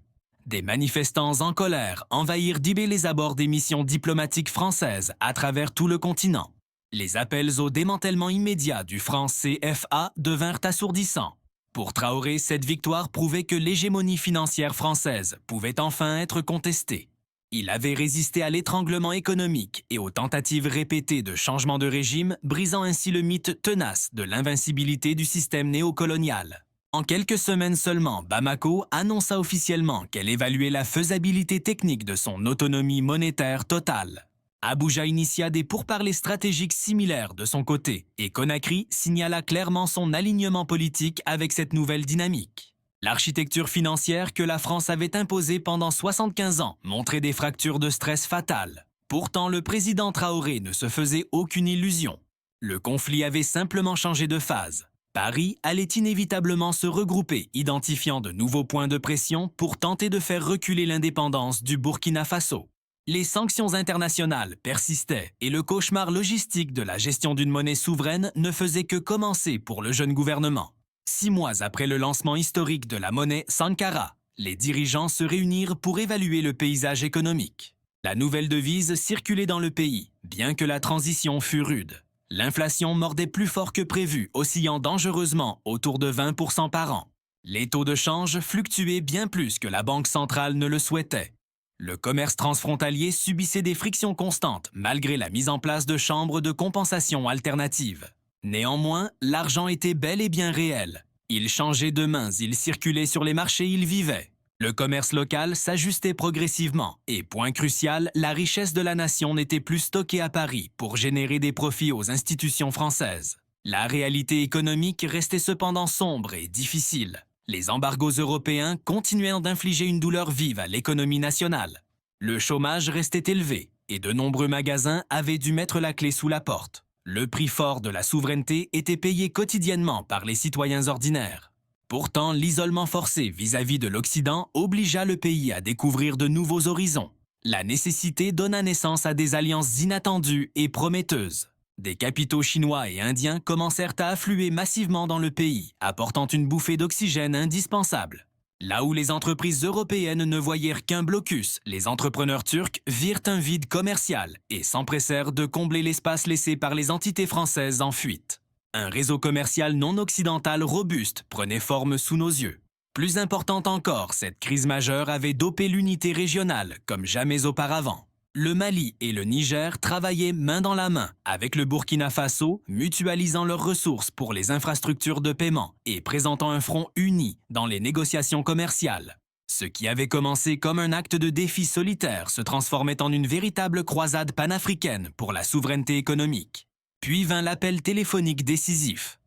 Des manifestants en colère envahirent d'ibé les abords des missions diplomatiques françaises à travers tout le continent. Les appels au démantèlement immédiat du franc CFA devinrent assourdissants. Pour Traoré, cette victoire prouvait que l'hégémonie financière française pouvait enfin être contestée. Il avait résisté à l'étranglement économique et aux tentatives répétées de changement de régime, brisant ainsi le mythe tenace de l'invincibilité du système néocolonial. En quelques semaines seulement, Bamako annonça officiellement qu'elle évaluait la faisabilité technique de son autonomie monétaire totale. Abuja initia des pourparlers stratégiques similaires de son côté et Conakry signala clairement son alignement politique avec cette nouvelle dynamique. L'architecture financière que la France avait imposée pendant 75 ans montrait des fractures de stress fatales. Pourtant, le président Traoré ne se faisait aucune illusion. Le conflit avait simplement changé de phase. Paris allait inévitablement se regrouper, identifiant de nouveaux points de pression pour tenter de faire reculer l'indépendance du Burkina Faso. Les sanctions internationales persistaient et le cauchemar logistique de la gestion d'une monnaie souveraine ne faisait que commencer pour le jeune gouvernement. 6 mois après le lancement historique de la monnaie Sankara, les dirigeants se réunirent pour évaluer le paysage économique. La nouvelle devise circulait dans le pays, bien que la transition fût rude. L'inflation mordait plus fort que prévu, oscillant dangereusement autour de 20% par an. Les taux de change fluctuaient bien plus que la Banque centrale ne le souhaitait. Le commerce transfrontalier subissait des frictions constantes, malgré la mise en place de chambres de compensation alternatives. Néanmoins, l'argent était bel et bien réel. Il changeait de mains, il circulait sur les marchés, il vivait. Le commerce local s'ajustait progressivement et, point crucial, la richesse de la nation n'était plus stockée à Paris pour générer des profits aux institutions françaises. La réalité économique restait cependant sombre et difficile. Les embargos européens continuèrent d'infliger une douleur vive à l'économie nationale. Le chômage restait élevé et de nombreux magasins avaient dû mettre la clé sous la porte. Le prix fort de la souveraineté était payé quotidiennement par les citoyens ordinaires. Pourtant, l'isolement forcé vis-à-vis de l'Occident obligea le pays à découvrir de nouveaux horizons. La nécessité donna naissance à des alliances inattendues et prometteuses. Des capitaux chinois et indiens commencèrent à affluer massivement dans le pays, apportant une bouffée d'oxygène indispensable. Là où les entreprises européennes ne voyèrent qu'un blocus, les entrepreneurs turcs virent un vide commercial et s'empressèrent de combler l'espace laissé par les entités françaises en fuite. Un réseau commercial non occidental robuste prenait forme sous nos yeux. Plus importante encore, cette crise majeure avait dopé l'unité régionale comme jamais auparavant. Le Mali et le Niger travaillaient main dans la main avec le Burkina Faso, mutualisant leurs ressources pour les infrastructures de paiement et présentant un front uni dans les négociations commerciales. Ce qui avait commencé comme un acte de défi solitaire se transformait en une véritable croisade panafricaine pour la souveraineté économique. Puis vint l'appel téléphonique décisif.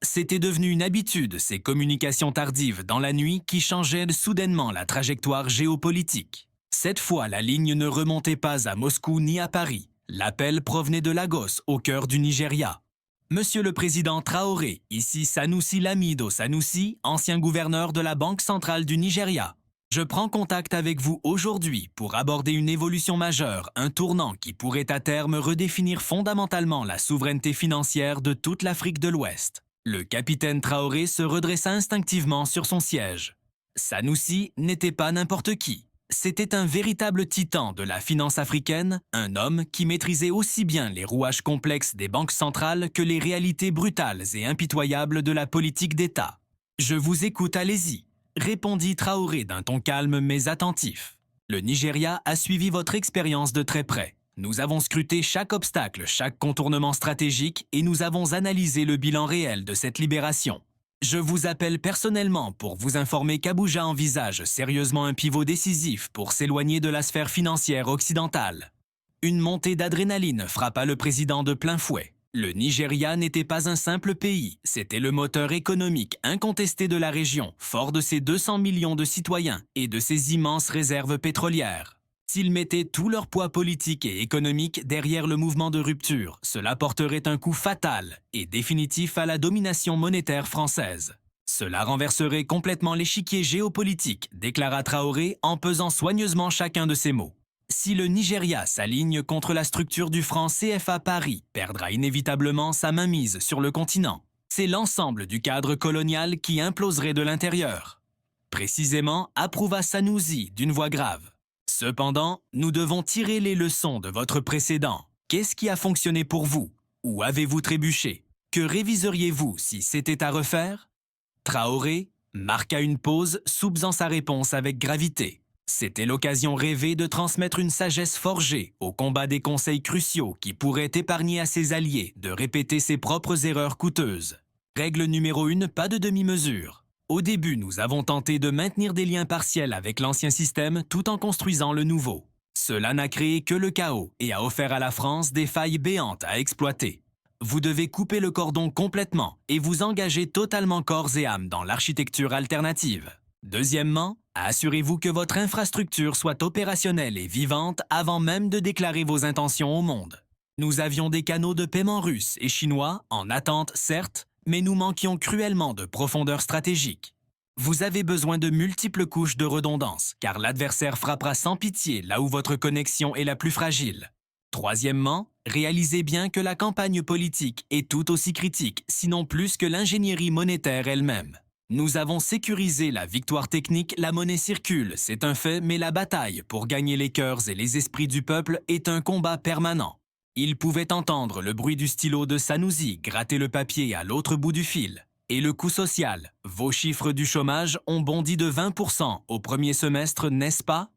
C'était devenu une habitude, ces communications tardives dans la nuit qui changeaient soudainement la trajectoire géopolitique. Cette fois, la ligne ne remontait pas à Moscou ni à Paris. L'appel provenait de Lagos, au cœur du Nigeria. Monsieur le Président Traoré, ici Sanusi Lamido Sanusi, ancien gouverneur de la Banque centrale du Nigeria. Je prends contact avec vous aujourd'hui pour aborder une évolution majeure, un tournant qui pourrait à terme redéfinir fondamentalement la souveraineté financière de toute l'Afrique de l'Ouest. Le capitaine Traoré se redressa instinctivement sur son siège. Sanusi n'était pas n'importe qui. C'était un véritable titan de la finance africaine, un homme qui maîtrisait aussi bien les rouages complexes des banques centrales que les réalités brutales et impitoyables de la politique d'État. « Je vous écoute, allez-y », répondit Traoré d'un ton calme mais attentif. « Le Nigeria a suivi votre expérience de très près. Nous avons scruté chaque obstacle, chaque contournement stratégique et nous avons analysé le bilan réel de cette libération. Je vous appelle personnellement pour vous informer qu'Abuja envisage sérieusement un pivot décisif pour s'éloigner de la sphère financière occidentale. » Une montée d'adrénaline frappa le président de plein fouet. Le Nigeria n'était pas un simple pays, c'était le moteur économique incontesté de la région, fort de ses 200 millions de citoyens et de ses immenses réserves pétrolières. S'ils mettaient tout leur poids politique et économique derrière le mouvement de rupture, cela porterait un coup fatal et définitif à la domination monétaire française. Cela renverserait complètement l'échiquier géopolitique, déclara Traoré en pesant soigneusement chacun de ses mots. Si le Nigeria s'aligne contre la structure du franc CFA, Paris perdra inévitablement sa mainmise sur le continent. C'est l'ensemble du cadre colonial qui imploserait de l'intérieur. Précisément, approuva Sanusi d'une voix grave. Cependant, nous devons tirer les leçons de votre précédent. Qu'est-ce qui a fonctionné pour vous? Où avez-vous trébuché? Que réviseriez-vous si c'était à refaire? Traoré marqua une pause, soupçonnant sa réponse avec gravité. C'était l'occasion rêvée de transmettre une sagesse forgée au combat des conseils cruciaux qui pourraient épargner à ses alliés de répéter ses propres erreurs coûteuses. Règle numéro 1, pas de demi-mesure. Au début, nous avons tenté de maintenir des liens partiels avec l'ancien système tout en construisant le nouveau. Cela n'a créé que le chaos et a offert à la France des failles béantes à exploiter. Vous devez couper le cordon complètement et vous engager totalement corps et âme dans l'architecture alternative. Deuxièmement, assurez-vous que votre infrastructure soit opérationnelle et vivante avant même de déclarer vos intentions au monde. Nous avions des canaux de paiement russes et chinois, en attente certes, mais nous manquions cruellement de profondeur stratégique. Vous avez besoin de multiples couches de redondance, car l'adversaire frappera sans pitié là où votre connexion est la plus fragile. Troisièmement, réalisez bien que la campagne politique est tout aussi critique, sinon plus que l'ingénierie monétaire elle-même. Nous avons sécurisé la victoire technique, la monnaie circule, c'est un fait, mais la bataille pour gagner les cœurs et les esprits du peuple est un combat permanent. Il pouvait entendre le bruit du stylo de Sanusi gratter le papier à l'autre bout du fil. Et le coût social, vos chiffres du chômage ont bondi de 20% au premier semestre, n'est-ce pas?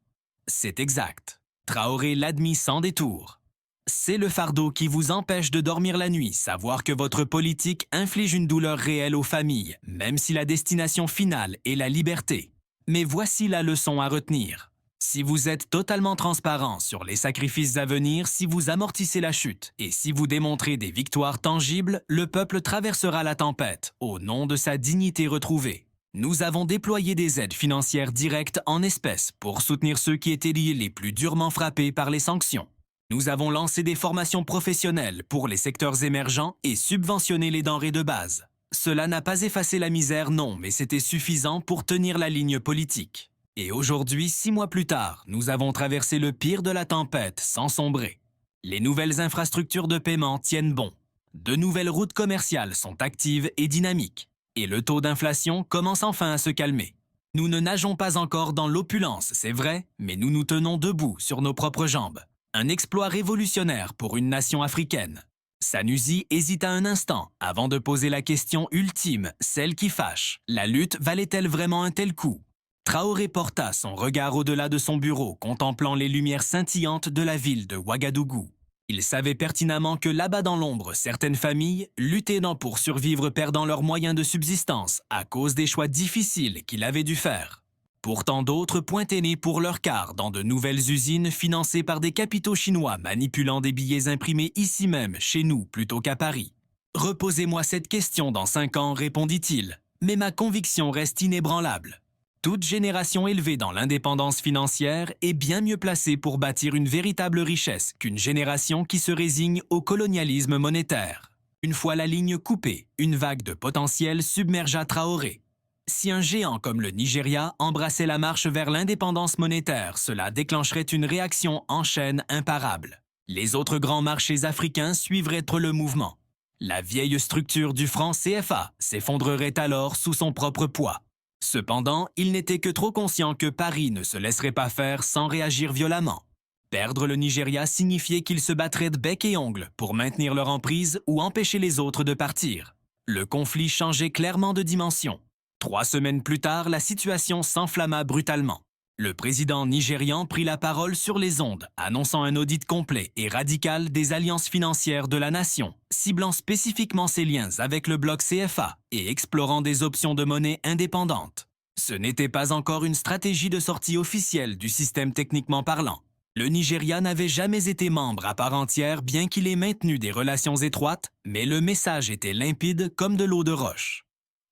C'est exact. Traoré l'admit sans détour. C'est le fardeau qui vous empêche de dormir la nuit, savoir que votre politique inflige une douleur réelle aux familles, même si la destination finale est la liberté. Mais voici la leçon à retenir. Si vous êtes totalement transparent sur les sacrifices à venir, si vous amortissez la chute et si vous démontrez des victoires tangibles, le peuple traversera la tempête au nom de sa dignité retrouvée. Nous avons déployé des aides financières directes en espèces pour soutenir ceux qui étaient les plus durement frappés par les sanctions. Nous avons lancé des formations professionnelles pour les secteurs émergents et subventionné les denrées de base. Cela n'a pas effacé la misère, non, mais c'était suffisant pour tenir la ligne politique. Et aujourd'hui, 6 mois plus tard, nous avons traversé le pire de la tempête sans sombrer. Les nouvelles infrastructures de paiement tiennent bon. De nouvelles routes commerciales sont actives et dynamiques. Et le taux d'inflation commence enfin à se calmer. Nous ne nageons pas encore dans l'opulence, c'est vrai, mais nous nous tenons debout sur nos propres jambes. Un exploit révolutionnaire pour une nation africaine. Sanusi hésita un instant avant de poser la question ultime, celle qui fâche. La lutte valait-elle vraiment un tel coup? Traoré porta son regard au-delà de son bureau, contemplant les lumières scintillantes de la ville de Ouagadougou. Il savait pertinemment que là-bas dans l'ombre, certaines familles, luttant pour survivre, perdant leurs moyens de subsistance à cause des choix difficiles qu'il avait dû faire. Pourtant d'autres pointaient nez pour leur quart dans de nouvelles usines financées par des capitaux chinois manipulant des billets imprimés ici même, chez nous, plutôt qu'à Paris. Reposez-moi cette question dans 5 ans, répondit-il, mais ma conviction reste inébranlable. Toute génération élevée dans l'indépendance financière est bien mieux placée pour bâtir une véritable richesse qu'une génération qui se résigne au colonialisme monétaire. Une fois la ligne coupée, une vague de potentiel submergea Traoré. Si un géant comme le Nigeria embrassait la marche vers l'indépendance monétaire, cela déclencherait une réaction en chaîne imparable. Les autres grands marchés africains suivraient le mouvement. La vieille structure du franc CFA s'effondrerait alors sous son propre poids. Cependant, il n'était que trop conscient que Paris ne se laisserait pas faire sans réagir violemment. Perdre le Nigeria signifiait qu'ils se battraient de bec et ongles pour maintenir leur emprise ou empêcher les autres de partir. Le conflit changeait clairement de dimension. 3 semaines plus tard, la situation s'enflamma brutalement. Le président nigérian prit la parole sur les ondes, annonçant un audit complet et radical des alliances financières de la nation, ciblant spécifiquement ses liens avec le bloc CFA et explorant des options de monnaie indépendantes. Ce n'était pas encore une stratégie de sortie officielle du système techniquement parlant. Le Nigeria n'avait jamais été membre à part entière bien qu'il ait maintenu des relations étroites, mais le message était limpide comme de l'eau de roche.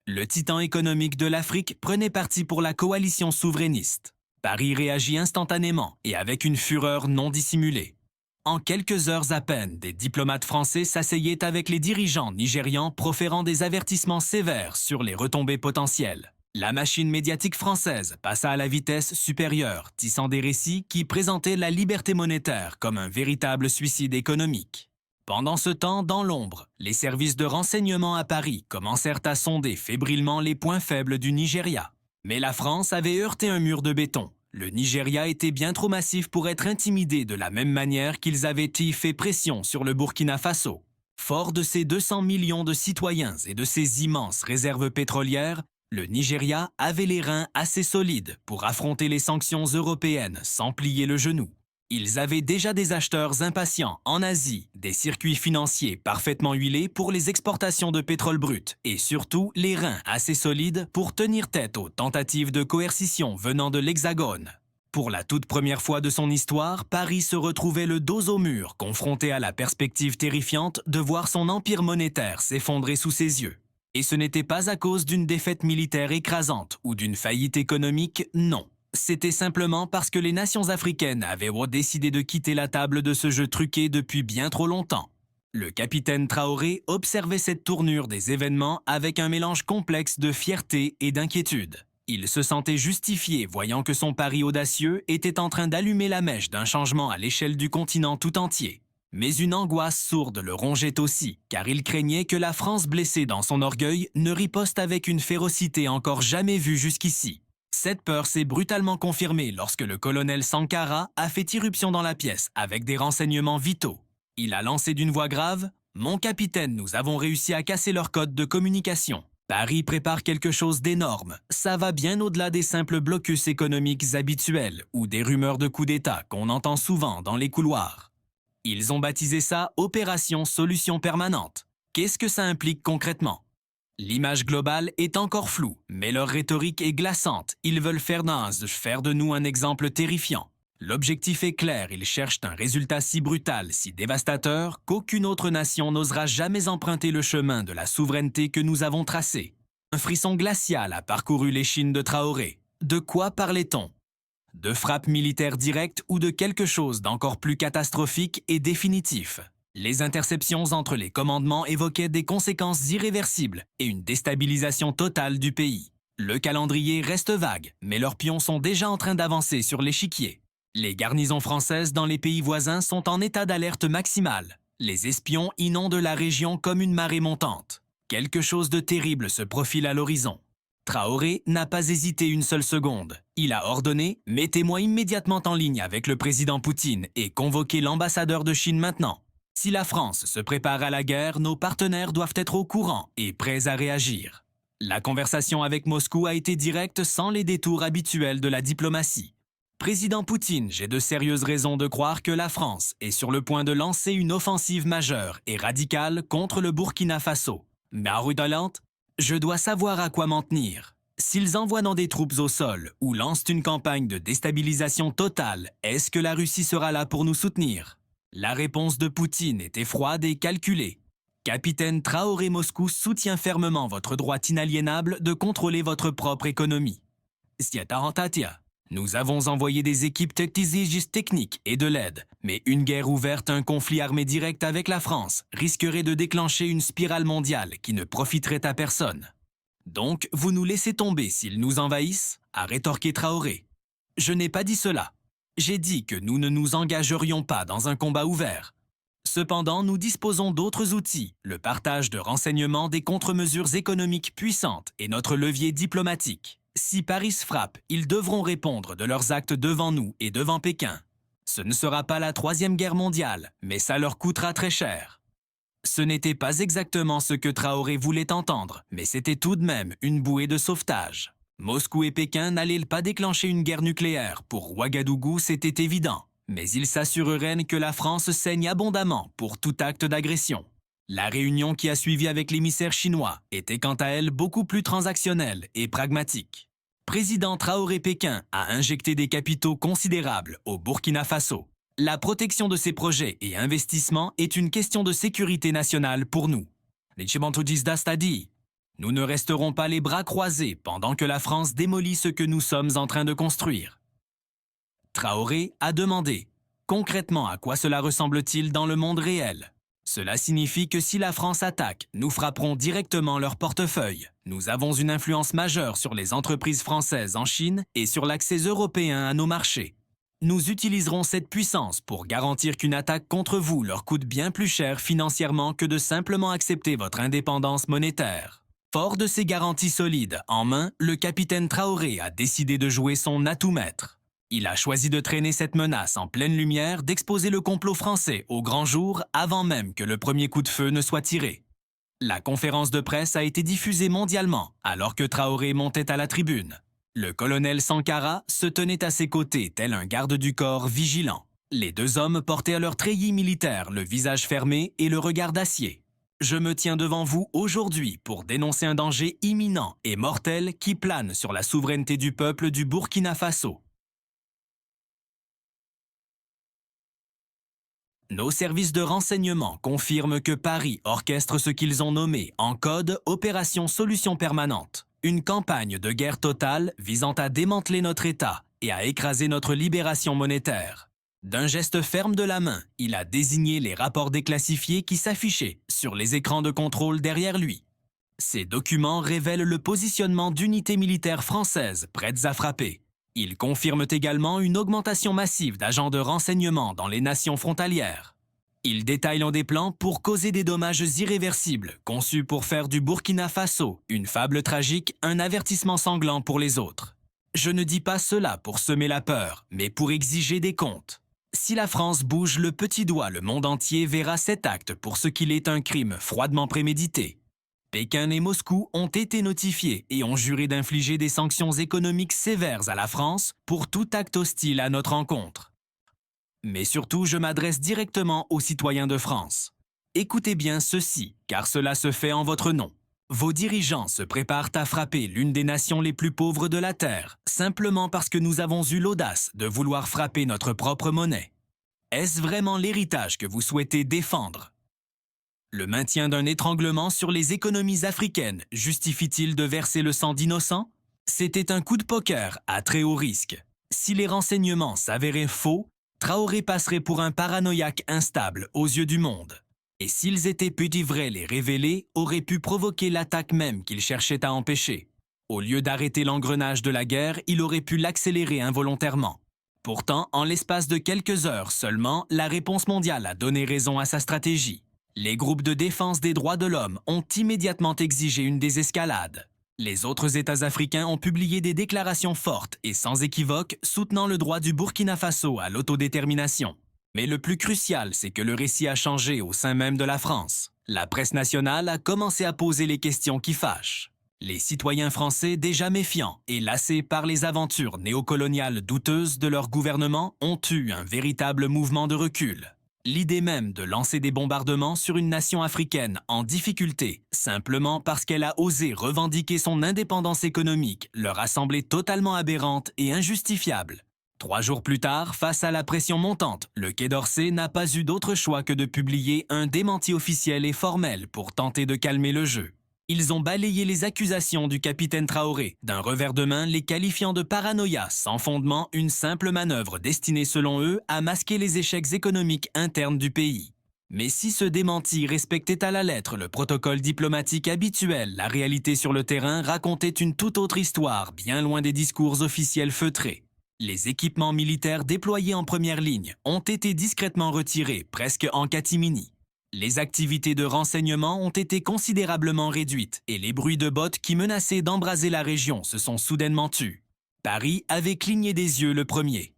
Le titan économique de l'Afrique prenait parti pour la coalition souverainiste. Paris réagit instantanément et avec une fureur non dissimulée. En quelques heures à peine, des diplomates français s'asseyaient avec les dirigeants nigérians proférant des avertissements sévères sur les retombées potentielles. La machine médiatique française passa à la vitesse supérieure, tissant des récits qui présentaient la liberté monétaire comme un véritable suicide économique. Pendant ce temps, dans l'ombre, les services de renseignement à Paris commencèrent à sonder fébrilement les points faibles du Nigeria. Mais la France avait heurté un mur de béton. Le Nigeria était bien trop massif pour être intimidé de la même manière qu'ils avaient fait pression sur le Burkina Faso. Fort de ses 200 millions de citoyens et de ses immenses réserves pétrolières, le Nigeria avait les reins assez solides pour affronter les sanctions européennes sans plier le genou. Ils avaient déjà des acheteurs impatients en Asie, des circuits financiers parfaitement huilés pour les exportations de pétrole brut et surtout les reins assez solides pour tenir tête aux tentatives de coercition venant de l'Hexagone. Pour la toute première fois de son histoire, Paris se retrouvait le dos au mur, confronté à la perspective terrifiante de voir son empire monétaire s'effondrer sous ses yeux. Et ce n'était pas à cause d'une défaite militaire écrasante ou d'une faillite économique, non. C'était simplement parce que les nations africaines avaient décidé de quitter la table de ce jeu truqué depuis bien trop longtemps. Le capitaine Traoré observait cette tournure des événements avec un mélange complexe de fierté et d'inquiétude. Il se sentait justifié voyant que son pari audacieux était en train d'allumer la mèche d'un changement à l'échelle du continent tout entier. Mais une angoisse sourde le rongeait aussi, car il craignait que la France blessée dans son orgueil ne riposte avec une férocité encore jamais vue jusqu'ici. Cette peur s'est brutalement confirmée lorsque le colonel Sankara a fait irruption dans la pièce avec des renseignements vitaux. Il a lancé d'une voix grave « Mon capitaine, nous avons réussi à casser leur code de communication. Paris prépare quelque chose d'énorme. Ça va bien au-delà des simples blocus économiques habituels ou des rumeurs de coups d'État qu'on entend souvent dans les couloirs. » Ils ont baptisé ça « Opération Solution Permanente ». Qu'est-ce que ça implique concrètement? L'image globale est encore floue, mais leur rhétorique est glaçante. Ils veulent faire de nous un exemple terrifiant. L'objectif est clair, ils cherchent un résultat si brutal, si dévastateur, qu'aucune autre nation n'osera jamais emprunter le chemin de la souveraineté que nous avons tracé. Un frisson glacial a parcouru l'échine de Traoré. De quoi parlait-on? De frappe militaire directe ou de quelque chose d'encore plus catastrophique et définitif? Les interceptions entre les commandements évoquaient des conséquences irréversibles et une déstabilisation totale du pays. Le calendrier reste vague, mais leurs pions sont déjà en train d'avancer sur l'échiquier. Les garnisons françaises dans les pays voisins sont en état d'alerte maximale. Les espions inondent la région comme une marée montante. Quelque chose de terrible se profile à l'horizon. Traoré n'a pas hésité une seule seconde. Il a ordonné « Mettez-moi immédiatement en ligne avec le président Poutine et convoquez l'ambassadeur de Chine maintenant. » Si la France se prépare à la guerre, nos partenaires doivent être au courant et prêts à réagir. La conversation avec Moscou a été directe sans les détours habituels de la diplomatie. Président Poutine, j'ai de sérieuses raisons de croire que la France est sur le point de lancer une offensive majeure et radicale contre le Burkina Faso. Mais à Rudolante, je dois savoir à quoi m'en tenir. S'ils envoient dans des troupes au sol ou lancent une campagne de déstabilisation totale, est-ce que la Russie sera là pour nous soutenir? La réponse de Poutine était froide et calculée. Capitaine Traoré Moscou soutient fermement votre droit inaliénable de contrôler votre propre économie. Sietarantatia. Nous avons envoyé des équipes techniques et de l'aide, mais une guerre ouverte, un conflit armé direct avec la France risquerait de déclencher une spirale mondiale qui ne profiterait à personne. Donc, vous nous laissez tomber s'ils nous envahissent, a rétorqué Traoré. Je n'ai pas dit cela. J'ai dit que nous ne nous engagerions pas dans un combat ouvert. Cependant, nous disposons d'autres outils, le partage de renseignements, des contre-mesures économiques puissantes et notre levier diplomatique. Si Paris frappe, ils devront répondre de leurs actes devant nous et devant Pékin. Ce ne sera pas la Troisième Guerre mondiale, mais ça leur coûtera très cher. Ce n'était pas exactement ce que Traoré voulait entendre, mais c'était tout de même une bouée de sauvetage. Moscou et Pékin n'allaient pas déclencher une guerre nucléaire. Pour Ouagadougou, c'était évident. Mais ils s'assureraient que la France saigne abondamment pour tout acte d'agression. La réunion qui a suivi avec l'émissaire chinois était quant à elle beaucoup plus transactionnelle et pragmatique. Président Traoré Pékin a injecté des capitaux considérables au Burkina Faso. La protection de ces projets et investissements est une question de sécurité nationale pour nous. Les Chibantudistas a dit. Nous ne resterons pas les bras croisés pendant que la France démolit ce que nous sommes en train de construire. Traoré a demandé « Concrètement, à quoi cela ressemble-t-il dans le monde réel ?» Cela signifie que si la France attaque, nous frapperons directement leur portefeuille. Nous avons une influence majeure sur les entreprises françaises en Chine et sur l'accès européen à nos marchés. Nous utiliserons cette puissance pour garantir qu'une attaque contre vous leur coûte bien plus cher financièrement que de simplement accepter votre indépendance monétaire. Fort de ces garanties solides en main, le capitaine Traoré a décidé de jouer son atout maître. Il a choisi de traîner cette menace en pleine lumière, d'exposer le complot français au grand jour avant même que le premier coup de feu ne soit tiré. La conférence de presse a été diffusée mondialement alors que Traoré montait à la tribune. Le colonel Sankara se tenait à ses côtés tel un garde du corps vigilant. Les deux hommes portaient à leur treillis militaire le visage fermé et le regard d'acier. Je me tiens devant vous aujourd'hui pour dénoncer un danger imminent et mortel qui plane sur la souveraineté du peuple du Burkina Faso. Nos services de renseignement confirment que Paris orchestre ce qu'ils ont nommé en code Opération Solution Permanente, une campagne de guerre totale visant à démanteler notre État et à écraser notre libération monétaire. D'un geste ferme de la main, il a désigné les rapports déclassifiés qui s'affichaient sur les écrans de contrôle derrière lui. Ces documents révèlent le positionnement d'unités militaires françaises prêtes à frapper. Ils confirment également une augmentation massive d'agents de renseignement dans les nations frontalières. Ils détaillent des plans pour causer des dommages irréversibles, conçus pour faire du Burkina Faso une fable tragique, un avertissement sanglant pour les autres. Je ne dis pas cela pour semer la peur, mais pour exiger des comptes. Si la France bouge le petit doigt, le monde entier verra cet acte pour ce qu'il est, un crime froidement prémédité. Pékin et Moscou ont été notifiés et ont juré d'infliger des sanctions économiques sévères à la France pour tout acte hostile à notre encontre. Mais surtout, je m'adresse directement aux citoyens de France. Écoutez bien ceci, car cela se fait en votre nom. Vos dirigeants se préparent à frapper l'une des nations les plus pauvres de la Terre, simplement parce que nous avons eu l'audace de vouloir frapper notre propre monnaie. Est-ce vraiment l'héritage que vous souhaitez défendre ? Le maintien d'un étranglement sur les économies africaines justifie-t-il de verser le sang d'innocents? C'était un coup de poker à très haut risque. Si les renseignements s'avéraient faux, Traoré passerait pour un paranoïaque instable aux yeux du monde. Et s'ils étaient petits vrais, les révéler aurait pu provoquer l'attaque même qu'il cherchait à empêcher. Au lieu d'arrêter l'engrenage de la guerre, il aurait pu l'accélérer involontairement. Pourtant, en l'espace de quelques heures seulement, la réponse mondiale a donné raison à sa stratégie. Les groupes de défense des droits de l'homme ont immédiatement exigé une désescalade. Les autres États africains ont publié des déclarations fortes et sans équivoque soutenant le droit du Burkina Faso à l'autodétermination. Mais le plus crucial, c'est que le récit a changé au sein même de la France. La presse nationale a commencé à poser les questions qui fâchent. Les citoyens français, déjà méfiants et lassés par les aventures néocoloniales douteuses de leur gouvernement, ont eu un véritable mouvement de recul. L'idée même de lancer des bombardements sur une nation africaine en difficulté, simplement parce qu'elle a osé revendiquer son indépendance économique, leur a semblé totalement aberrante et injustifiable. 3 jours plus tard, face à la pression montante, le Quai d'Orsay n'a pas eu d'autre choix que de publier un démenti officiel et formel pour tenter de calmer le jeu. Ils ont balayé les accusations du capitaine Traoré, d'un revers de main les qualifiant de paranoïa sans fondement, une simple manœuvre destinée selon eux à masquer les échecs économiques internes du pays. Mais si ce démenti respectait à la lettre le protocole diplomatique habituel, la réalité sur le terrain racontait une toute autre histoire, bien loin des discours officiels feutrés. Les équipements militaires déployés en première ligne ont été discrètement retirés, presque en catimini. Les activités de renseignement ont été considérablement réduites et les bruits de bottes qui menaçaient d'embraser la région se sont soudainement tus. Paris avait cligné des yeux le premier.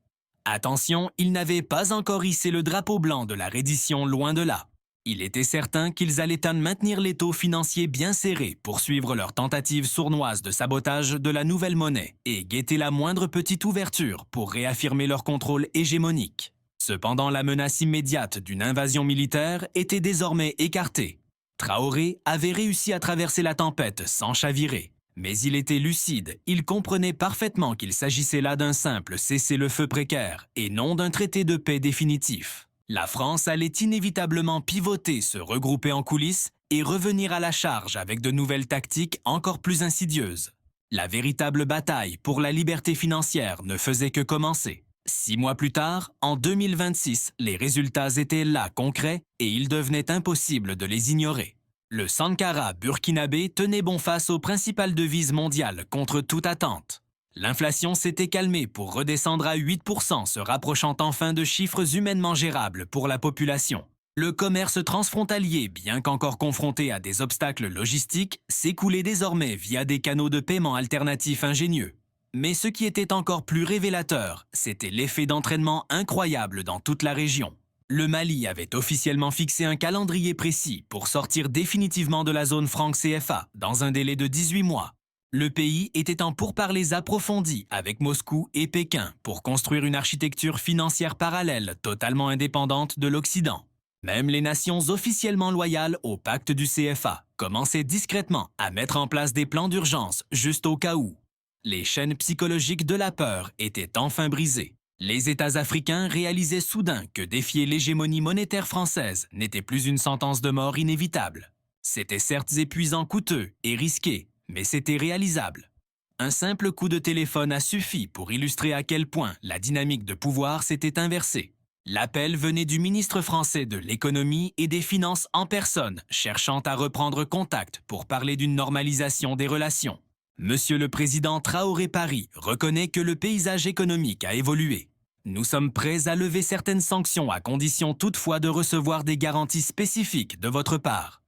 Attention, ils n'avaient pas encore hissé le drapeau blanc de la reddition, loin de là. Il était certain qu'ils allaient maintenir les taux financiers bien serrés pour suivre leur tentative sournoise de sabotage de la nouvelle monnaie et guetter la moindre petite ouverture pour réaffirmer leur contrôle hégémonique. Cependant, la menace immédiate d'une invasion militaire était désormais écartée. Traoré avait réussi à traverser la tempête sans chavirer. Mais il était lucide, il comprenait parfaitement qu'il s'agissait là d'un simple cessez-le-feu précaire et non d'un traité de paix définitif. La France allait inévitablement pivoter, se regrouper en coulisses et revenir à la charge avec de nouvelles tactiques encore plus insidieuses. La véritable bataille pour la liberté financière ne faisait que commencer. 6 mois plus tard, en 2026, les résultats étaient là, concrets, et il devenait impossible de les ignorer. Le Sankara burkinabé tenait bon face aux principales devises mondiales contre toute attente. L'inflation s'était calmée pour redescendre à 8%, se rapprochant enfin de chiffres humainement gérables pour la population. Le commerce transfrontalier, bien qu'encore confronté à des obstacles logistiques, s'écoulait désormais via des canaux de paiement alternatifs ingénieux. Mais ce qui était encore plus révélateur, c'était l'effet d'entraînement incroyable dans toute la région. Le Mali avait officiellement fixé un calendrier précis pour sortir définitivement de la zone franc CFA dans un délai de 18 mois. Le pays était en pourparlers approfondis avec Moscou et Pékin pour construire une architecture financière parallèle totalement indépendante de l'Occident. Même les nations officiellement loyales au pacte du CFA commençaient discrètement à mettre en place des plans d'urgence juste au cas où. Les chaînes psychologiques de la peur étaient enfin brisées. Les États africains réalisaient soudain que défier l'hégémonie monétaire française n'était plus une sentence de mort inévitable. C'était certes épuisant, coûteux et risqué, mais c'était réalisable. Un simple coup de téléphone a suffi pour illustrer à quel point la dynamique de pouvoir s'était inversée. L'appel venait du ministre français de l'économie et des finances en personne, cherchant à reprendre contact pour parler d'une normalisation des relations. Monsieur le Président Traoré Paris reconnaît que le paysage économique a évolué. Nous sommes prêts à lever certaines sanctions à condition toutefois de recevoir des garanties spécifiques de votre part.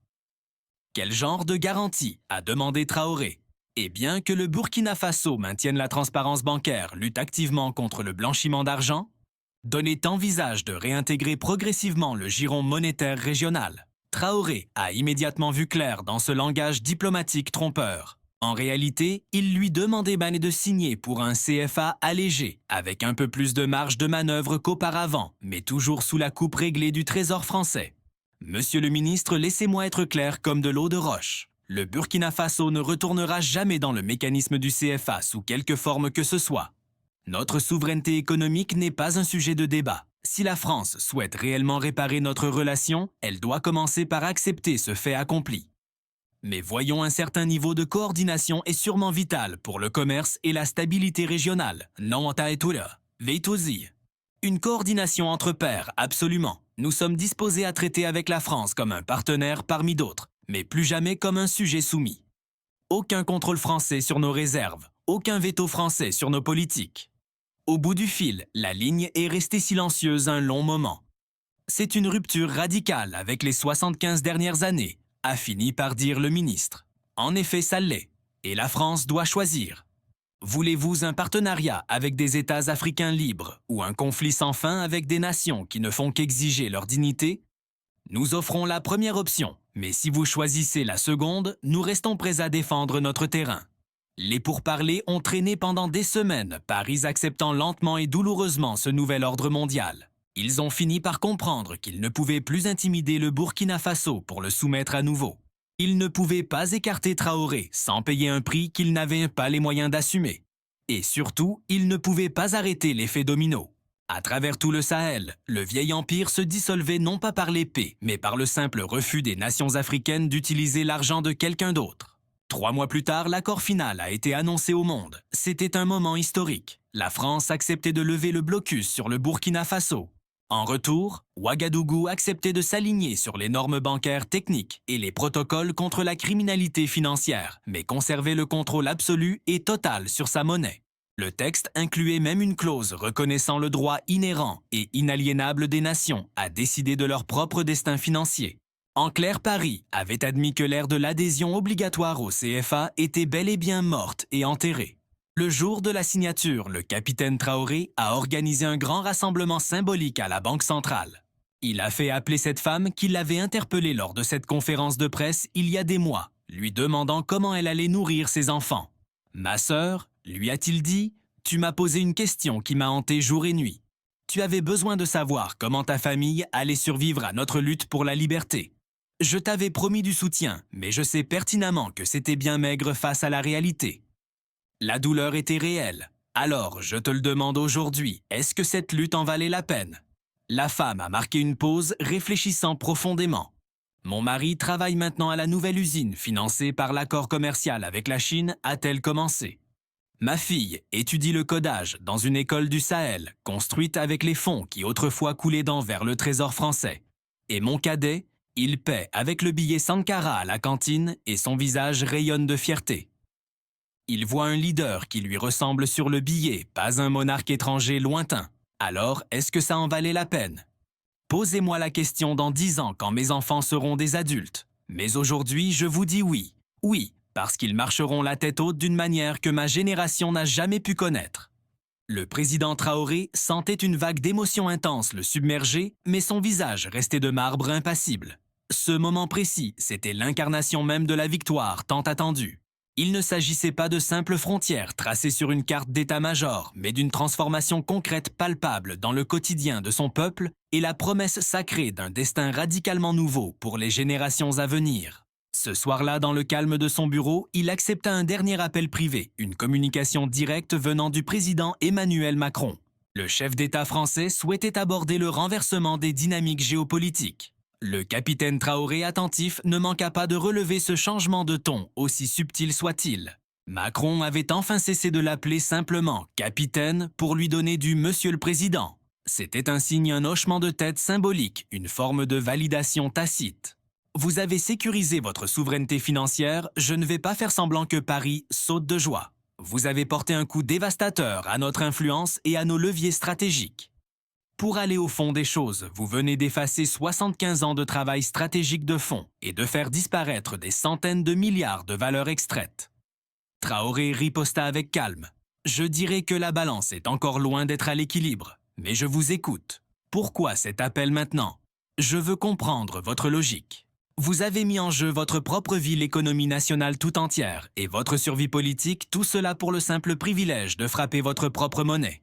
Quel genre de garantie a demandé Traoré? Et bien que le Burkina Faso maintienne la transparence bancaire, lutte activement contre le blanchiment d'argent, Donnait envisage de réintégrer progressivement le giron monétaire régional. Traoré a immédiatement vu clair dans ce langage diplomatique trompeur. En réalité, il lui demandait de signer pour un CFA allégé, avec un peu plus de marge de manœuvre qu'auparavant, mais toujours sous la coupe réglée du Trésor français. Monsieur le ministre, laissez-moi être clair comme de l'eau de roche. Le Burkina Faso ne retournera jamais dans le mécanisme du CFA sous quelque forme que ce soit. Notre souveraineté économique n'est pas un sujet de débat. Si la France souhaite réellement réparer notre relation, elle doit commencer par accepter ce fait accompli. Mais voyons, un certain niveau de coordination est sûrement vital pour le commerce et la stabilité régionale. Non, veitosi. Une coordination entre pairs, absolument. Nous sommes disposés à traiter avec la France comme un partenaire parmi d'autres, mais plus jamais comme un sujet soumis. Aucun contrôle français sur nos réserves, aucun veto français sur nos politiques. Au bout du fil, la ligne est restée silencieuse un long moment. C'est une rupture radicale avec les 75 dernières années, a fini par dire le ministre. En effet, ça l'est, et la France doit choisir. Voulez-vous un partenariat avec des États africains libres ou un conflit sans fin avec des nations qui ne font qu'exiger leur dignité? Nous offrons la première option, mais si vous choisissez la seconde, nous restons prêts à défendre notre terrain. Les pourparlers ont traîné pendant des semaines, Paris acceptant lentement et douloureusement ce nouvel ordre mondial. Ils ont fini par comprendre qu'ils ne pouvaient plus intimider le Burkina Faso pour le soumettre à nouveau. Ils ne pouvaient pas écarter Traoré sans payer un prix qu'ils n'avaient pas les moyens d'assumer. Et surtout, il ne pouvait pas arrêter l'effet domino. À travers tout le Sahel, le vieil empire se dissolvait non pas par l'épée, mais par le simple refus des nations africaines d'utiliser l'argent de quelqu'un d'autre. 3 mois plus tard, l'accord final a été annoncé au monde. C'était un moment historique. La France acceptait de lever le blocus sur le Burkina Faso. En retour, Ouagadougou acceptait de s'aligner sur les normes bancaires techniques et les protocoles contre la criminalité financière, mais conservait le contrôle absolu et total sur sa monnaie. Le texte incluait même une clause reconnaissant le droit inhérent et inaliénable des nations à décider de leur propre destin financier. En clair, Paris avait admis que l'ère de l'adhésion obligatoire au CFA était bel et bien morte et enterrée. Le jour de la signature, le capitaine Traoré a organisé un grand rassemblement symbolique à la Banque centrale. Il a fait appeler cette femme qui l'avait interpellée lors de cette conférence de presse il y a des mois, lui demandant comment elle allait nourrir ses enfants. « Ma sœur, lui a-t-il dit, tu m'as posé une question qui m'a hanté jour et nuit. Tu avais besoin de savoir comment ta famille allait survivre à notre lutte pour la liberté. Je t'avais promis du soutien, mais je sais pertinemment que c'était bien maigre face à la réalité. La douleur était réelle. Alors, je te le demande aujourd'hui, est-ce que cette lutte en valait la peine? » La femme a marqué une pause, réfléchissant profondément. « Mon mari travaille maintenant à la nouvelle usine financée par l'accord commercial avec la Chine, a-t-elle commencé. Ma fille étudie le codage dans une école du Sahel, construite avec les fonds qui autrefois coulaient vers le trésor français. Et mon cadet, il paie avec le billet Sankara à la cantine et son visage rayonne de fierté. Il voit un leader qui lui ressemble sur le billet, pas un monarque étranger lointain. Alors, est-ce que ça en valait la peine? Posez-moi la question dans 10 ans quand mes enfants seront des adultes. Mais aujourd'hui, je vous dis oui. Oui, parce qu'ils marcheront la tête haute d'une manière que ma génération n'a jamais pu connaître. » Le président Traoré sentait une vague d'émotions intenses le submerger, mais son visage restait de marbre impassible. Ce moment précis, c'était l'incarnation même de la victoire tant attendue. Il ne s'agissait pas de simples frontières tracées sur une carte d'état-major, mais d'une transformation concrète palpable dans le quotidien de son peuple et la promesse sacrée d'un destin radicalement nouveau pour les générations à venir. Ce soir-là, dans le calme de son bureau, il accepta un dernier appel privé, une communication directe venant du président Emmanuel Macron. Le chef d'État français souhaitait aborder le renversement des dynamiques géopolitiques. Le capitaine Traoré attentif ne manqua pas de relever ce changement de ton, aussi subtil soit-il. Macron avait enfin cessé de l'appeler simplement « capitaine » pour lui donner du « Monsieur le Président ». C'était un signe, un hochement de tête symbolique, une forme de validation tacite. Vous avez sécurisé votre souveraineté financière, je ne vais pas faire semblant que Paris saute de joie. Vous avez porté un coup dévastateur à notre influence et à nos leviers stratégiques. Pour aller au fond des choses, vous venez d'effacer 75 ans de travail stratégique de fond et de faire disparaître des centaines de milliards de valeurs extraites. Traoré riposta avec calme. Je dirais que la balance est encore loin d'être à l'équilibre, mais je vous écoute. Pourquoi cet appel maintenant? Je veux comprendre votre logique. Vous avez mis en jeu votre propre vie, l'économie nationale tout entière, et votre survie politique, tout cela pour le simple privilège de frapper votre propre monnaie.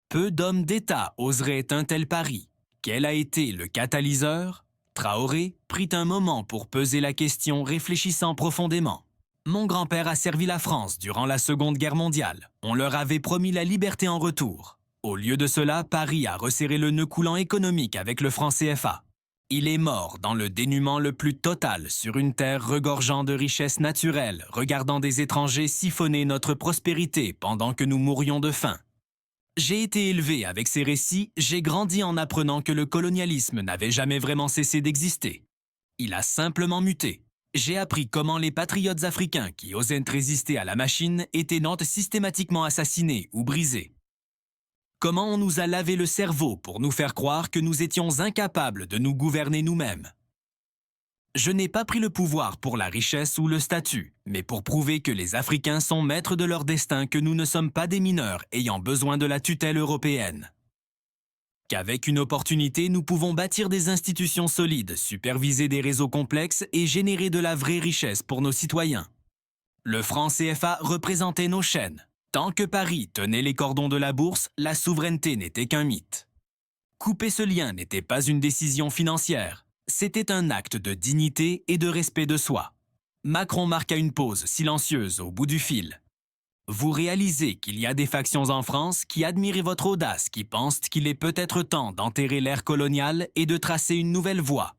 Peu d'hommes d'État oseraient un tel pari. Quel a été le catalyseur? Traoré prit un moment pour peser la question, réfléchissant profondément. Mon grand-père a servi la France durant la Seconde Guerre mondiale. On leur avait promis la liberté en retour. Au lieu de cela, Paris a resserré le nœud coulant économique avec le franc CFA. Il est mort dans le dénuement le plus total sur une terre regorgeant de richesses naturelles, regardant des étrangers siphonner notre prospérité pendant que nous mourions de faim. J'ai été élevé avec ces récits, j'ai grandi en apprenant que le colonialisme n'avait jamais vraiment cessé d'exister. Il a simplement muté. J'ai appris comment les patriotes africains qui osaient résister à la machine étaient systématiquement assassinés ou brisés. Comment on nous a lavé le cerveau pour nous faire croire que nous étions incapables de nous gouverner nous-mêmes. Je n'ai pas pris le pouvoir pour la richesse ou le statut, mais pour prouver que les Africains sont maîtres de leur destin, que nous ne sommes pas des mineurs ayant besoin de la tutelle européenne. Qu'avec une opportunité, nous pouvons bâtir des institutions solides, superviser des réseaux complexes et générer de la vraie richesse pour nos citoyens. Le franc CFA représentait nos chaînes. Tant que Paris tenait les cordons de la bourse, la souveraineté n'était qu'un mythe. Couper ce lien n'était pas une décision financière. C'était un acte de dignité et de respect de soi. Macron marqua une pause silencieuse au bout du fil. Vous réalisez qu'il y a des factions en France qui admirent votre audace, qui pensent qu'il est peut-être temps d'enterrer l'ère coloniale et de tracer une nouvelle voie.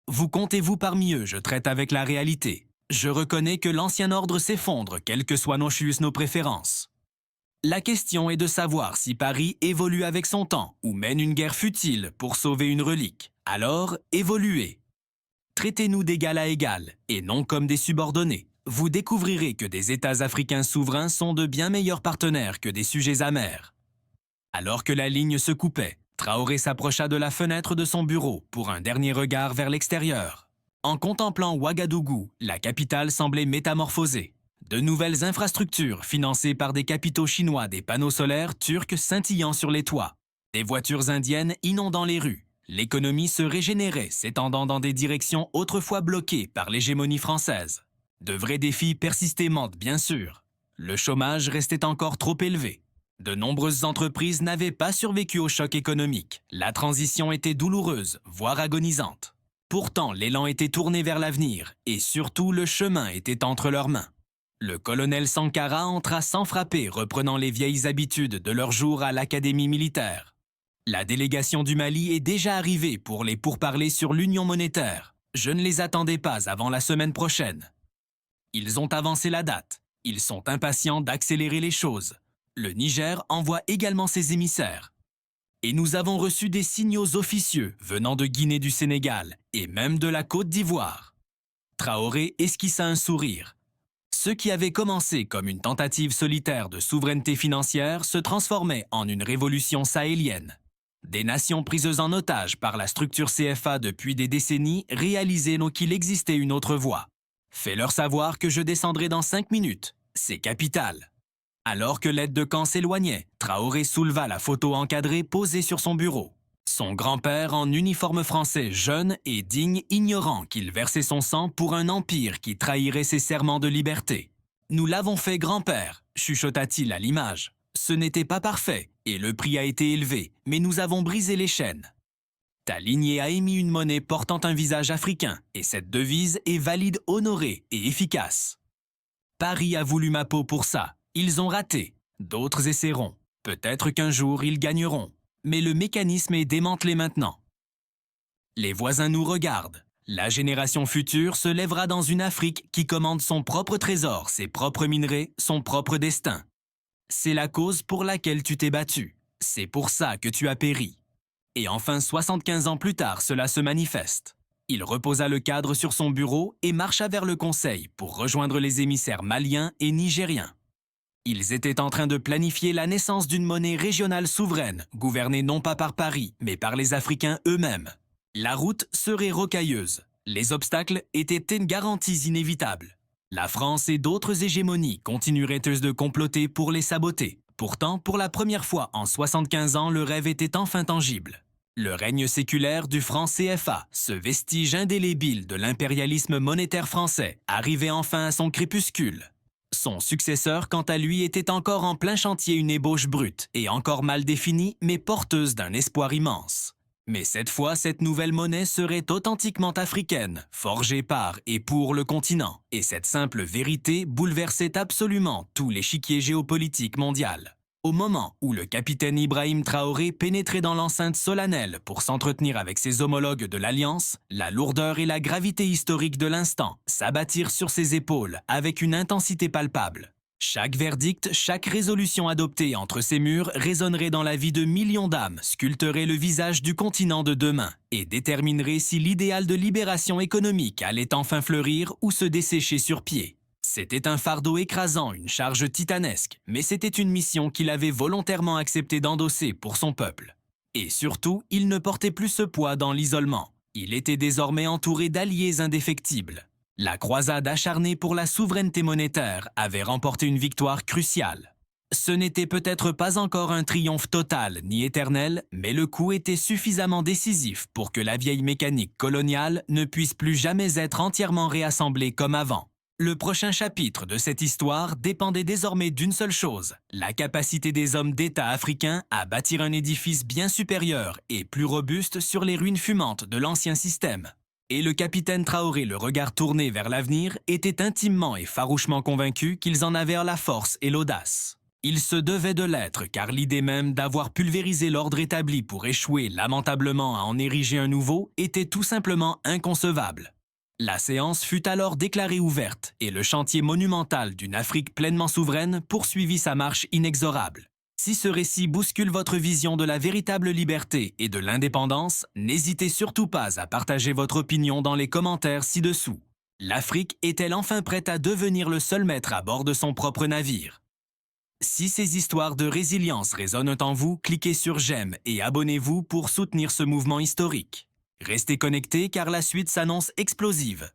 Vous comptez-vous parmi eux, je traite avec la réalité. Je reconnais que l'ancien ordre s'effondre, quelles que soient nos préférences. La question est de savoir si Paris évolue avec son temps ou mène une guerre futile pour sauver une relique. Alors, évoluez. Traitez-nous d'égal à égal, et non comme des subordonnés. Vous découvrirez que des États africains souverains sont de bien meilleurs partenaires que des sujets amers. Alors que la ligne se coupait, Traoré s'approcha de la fenêtre de son bureau pour un dernier regard vers l'extérieur. En contemplant Ouagadougou, la capitale semblait métamorphosée. De nouvelles infrastructures financées par des capitaux chinois, des panneaux solaires turcs scintillant sur les toits, des voitures indiennes inondant les rues. L'économie se régénérait, s'étendant dans des directions autrefois bloquées par l'hégémonie française. De vrais défis persistaient, bien sûr. Le chômage restait encore trop élevé. De nombreuses entreprises n'avaient pas survécu au choc économique. La transition était douloureuse, voire agonisante. Pourtant, l'élan était tourné vers l'avenir, et surtout le chemin était entre leurs mains. Le colonel Sankara entra sans frapper, reprenant les vieilles habitudes de leur jour à l'académie militaire. La délégation du Mali est déjà arrivée pour les pourparlers sur l'union monétaire. Je ne les attendais pas avant la semaine prochaine. Ils ont avancé la date. Ils sont impatients d'accélérer les choses. Le Niger envoie également ses émissaires. Et nous avons reçu des signaux officieux venant de Guinée du Sénégal et même de la Côte d'Ivoire. Traoré esquissa un sourire. Ce qui avait commencé comme une tentative solitaire de souveraineté financière se transformait en une révolution sahélienne. Des nations prises en otage par la structure CFA depuis des décennies réalisaient qu'il existait une autre voie. Fais-leur savoir que je descendrai dans 5 minutes. C'est capital. Alors que l'aide de camp s'éloignait, Traoré souleva la photo encadrée posée sur son bureau. Son grand-père en uniforme français jeune et digne, ignorant qu'il versait son sang pour un empire qui trahirait ses serments de liberté. « Nous l'avons fait, grand-père », chuchota-t-il à l'image. « Ce n'était pas parfait, et le prix a été élevé, mais nous avons brisé les chaînes. Ta lignée a émis une monnaie portant un visage africain, et cette devise est valide, honorée et efficace. Paris a voulu ma peau pour ça. Ils ont raté. D'autres essaieront. Peut-être qu'un jour ils gagneront. Mais le mécanisme est démantelé maintenant. Les voisins nous regardent. La génération future se lèvera dans une Afrique qui commande son propre trésor, ses propres minerais, son propre destin. C'est la cause pour laquelle tu t'es battu. C'est pour ça que tu as péri. Et enfin, 75 ans plus tard, cela se manifeste. Il reposa le cadre sur son bureau et marcha vers le conseil pour rejoindre les émissaires maliens et nigériens. Ils étaient en train de planifier la naissance d'une monnaie régionale souveraine, gouvernée non pas par Paris, mais par les Africains eux-mêmes. La route serait rocailleuse. Les obstacles étaient garanties inévitables. La France et d'autres hégémonies continueraient de comploter pour les saboter. Pourtant, pour la première fois en 75 ans, le rêve était enfin tangible. Le règne séculaire du franc CFA, ce vestige indélébile de l'impérialisme monétaire français, arrivait enfin à son crépuscule. Son successeur, quant à lui, était encore en plein chantier, une ébauche brute et encore mal définie, mais porteuse d'un espoir immense. Mais cette fois, cette nouvelle monnaie serait authentiquement africaine, forgée par et pour le continent, et cette simple vérité bouleversait absolument tout l'échiquier géopolitique mondial. Au moment où le capitaine Ibrahim Traoré pénétrait dans l'enceinte solennelle pour s'entretenir avec ses homologues de l'Alliance, la lourdeur et la gravité historique de l'instant s'abattirent sur ses épaules avec une intensité palpable. Chaque verdict, chaque résolution adoptée entre ces murs résonnerait dans la vie de millions d'âmes, sculpterait le visage du continent de demain et déterminerait si l'idéal de libération économique allait enfin fleurir ou se dessécher sur pied. C'était un fardeau écrasant, une charge titanesque, mais c'était une mission qu'il avait volontairement accepté d'endosser pour son peuple. Et surtout, il ne portait plus ce poids dans l'isolement. Il était désormais entouré d'alliés indéfectibles. La croisade acharnée pour la souveraineté monétaire avait remporté une victoire cruciale. Ce n'était peut-être pas encore un triomphe total ni éternel, mais le coup était suffisamment décisif pour que la vieille mécanique coloniale ne puisse plus jamais être entièrement réassemblée comme avant. Le prochain chapitre de cette histoire dépendait désormais d'une seule chose, la capacité des hommes d'État africains à bâtir un édifice bien supérieur et plus robuste sur les ruines fumantes de l'ancien système. Et le capitaine Traoré, le regard tourné vers l'avenir, était intimement et farouchement convaincu qu'ils en avaient la force et l'audace. Il se devait de l'être, car l'idée même d'avoir pulvérisé l'ordre établi pour échouer lamentablement à en ériger un nouveau était tout simplement inconcevable. La séance fut alors déclarée ouverte et le chantier monumental d'une Afrique pleinement souveraine poursuivit sa marche inexorable. Si ce récit bouscule votre vision de la véritable liberté et de l'indépendance, n'hésitez surtout pas à partager votre opinion dans les commentaires ci-dessous. L'Afrique est-elle enfin prête à devenir le seul maître à bord de son propre navire? Si ces histoires de résilience résonnent en vous, cliquez sur j'aime et abonnez-vous pour soutenir ce mouvement historique. Restez connectés car la suite s'annonce explosive.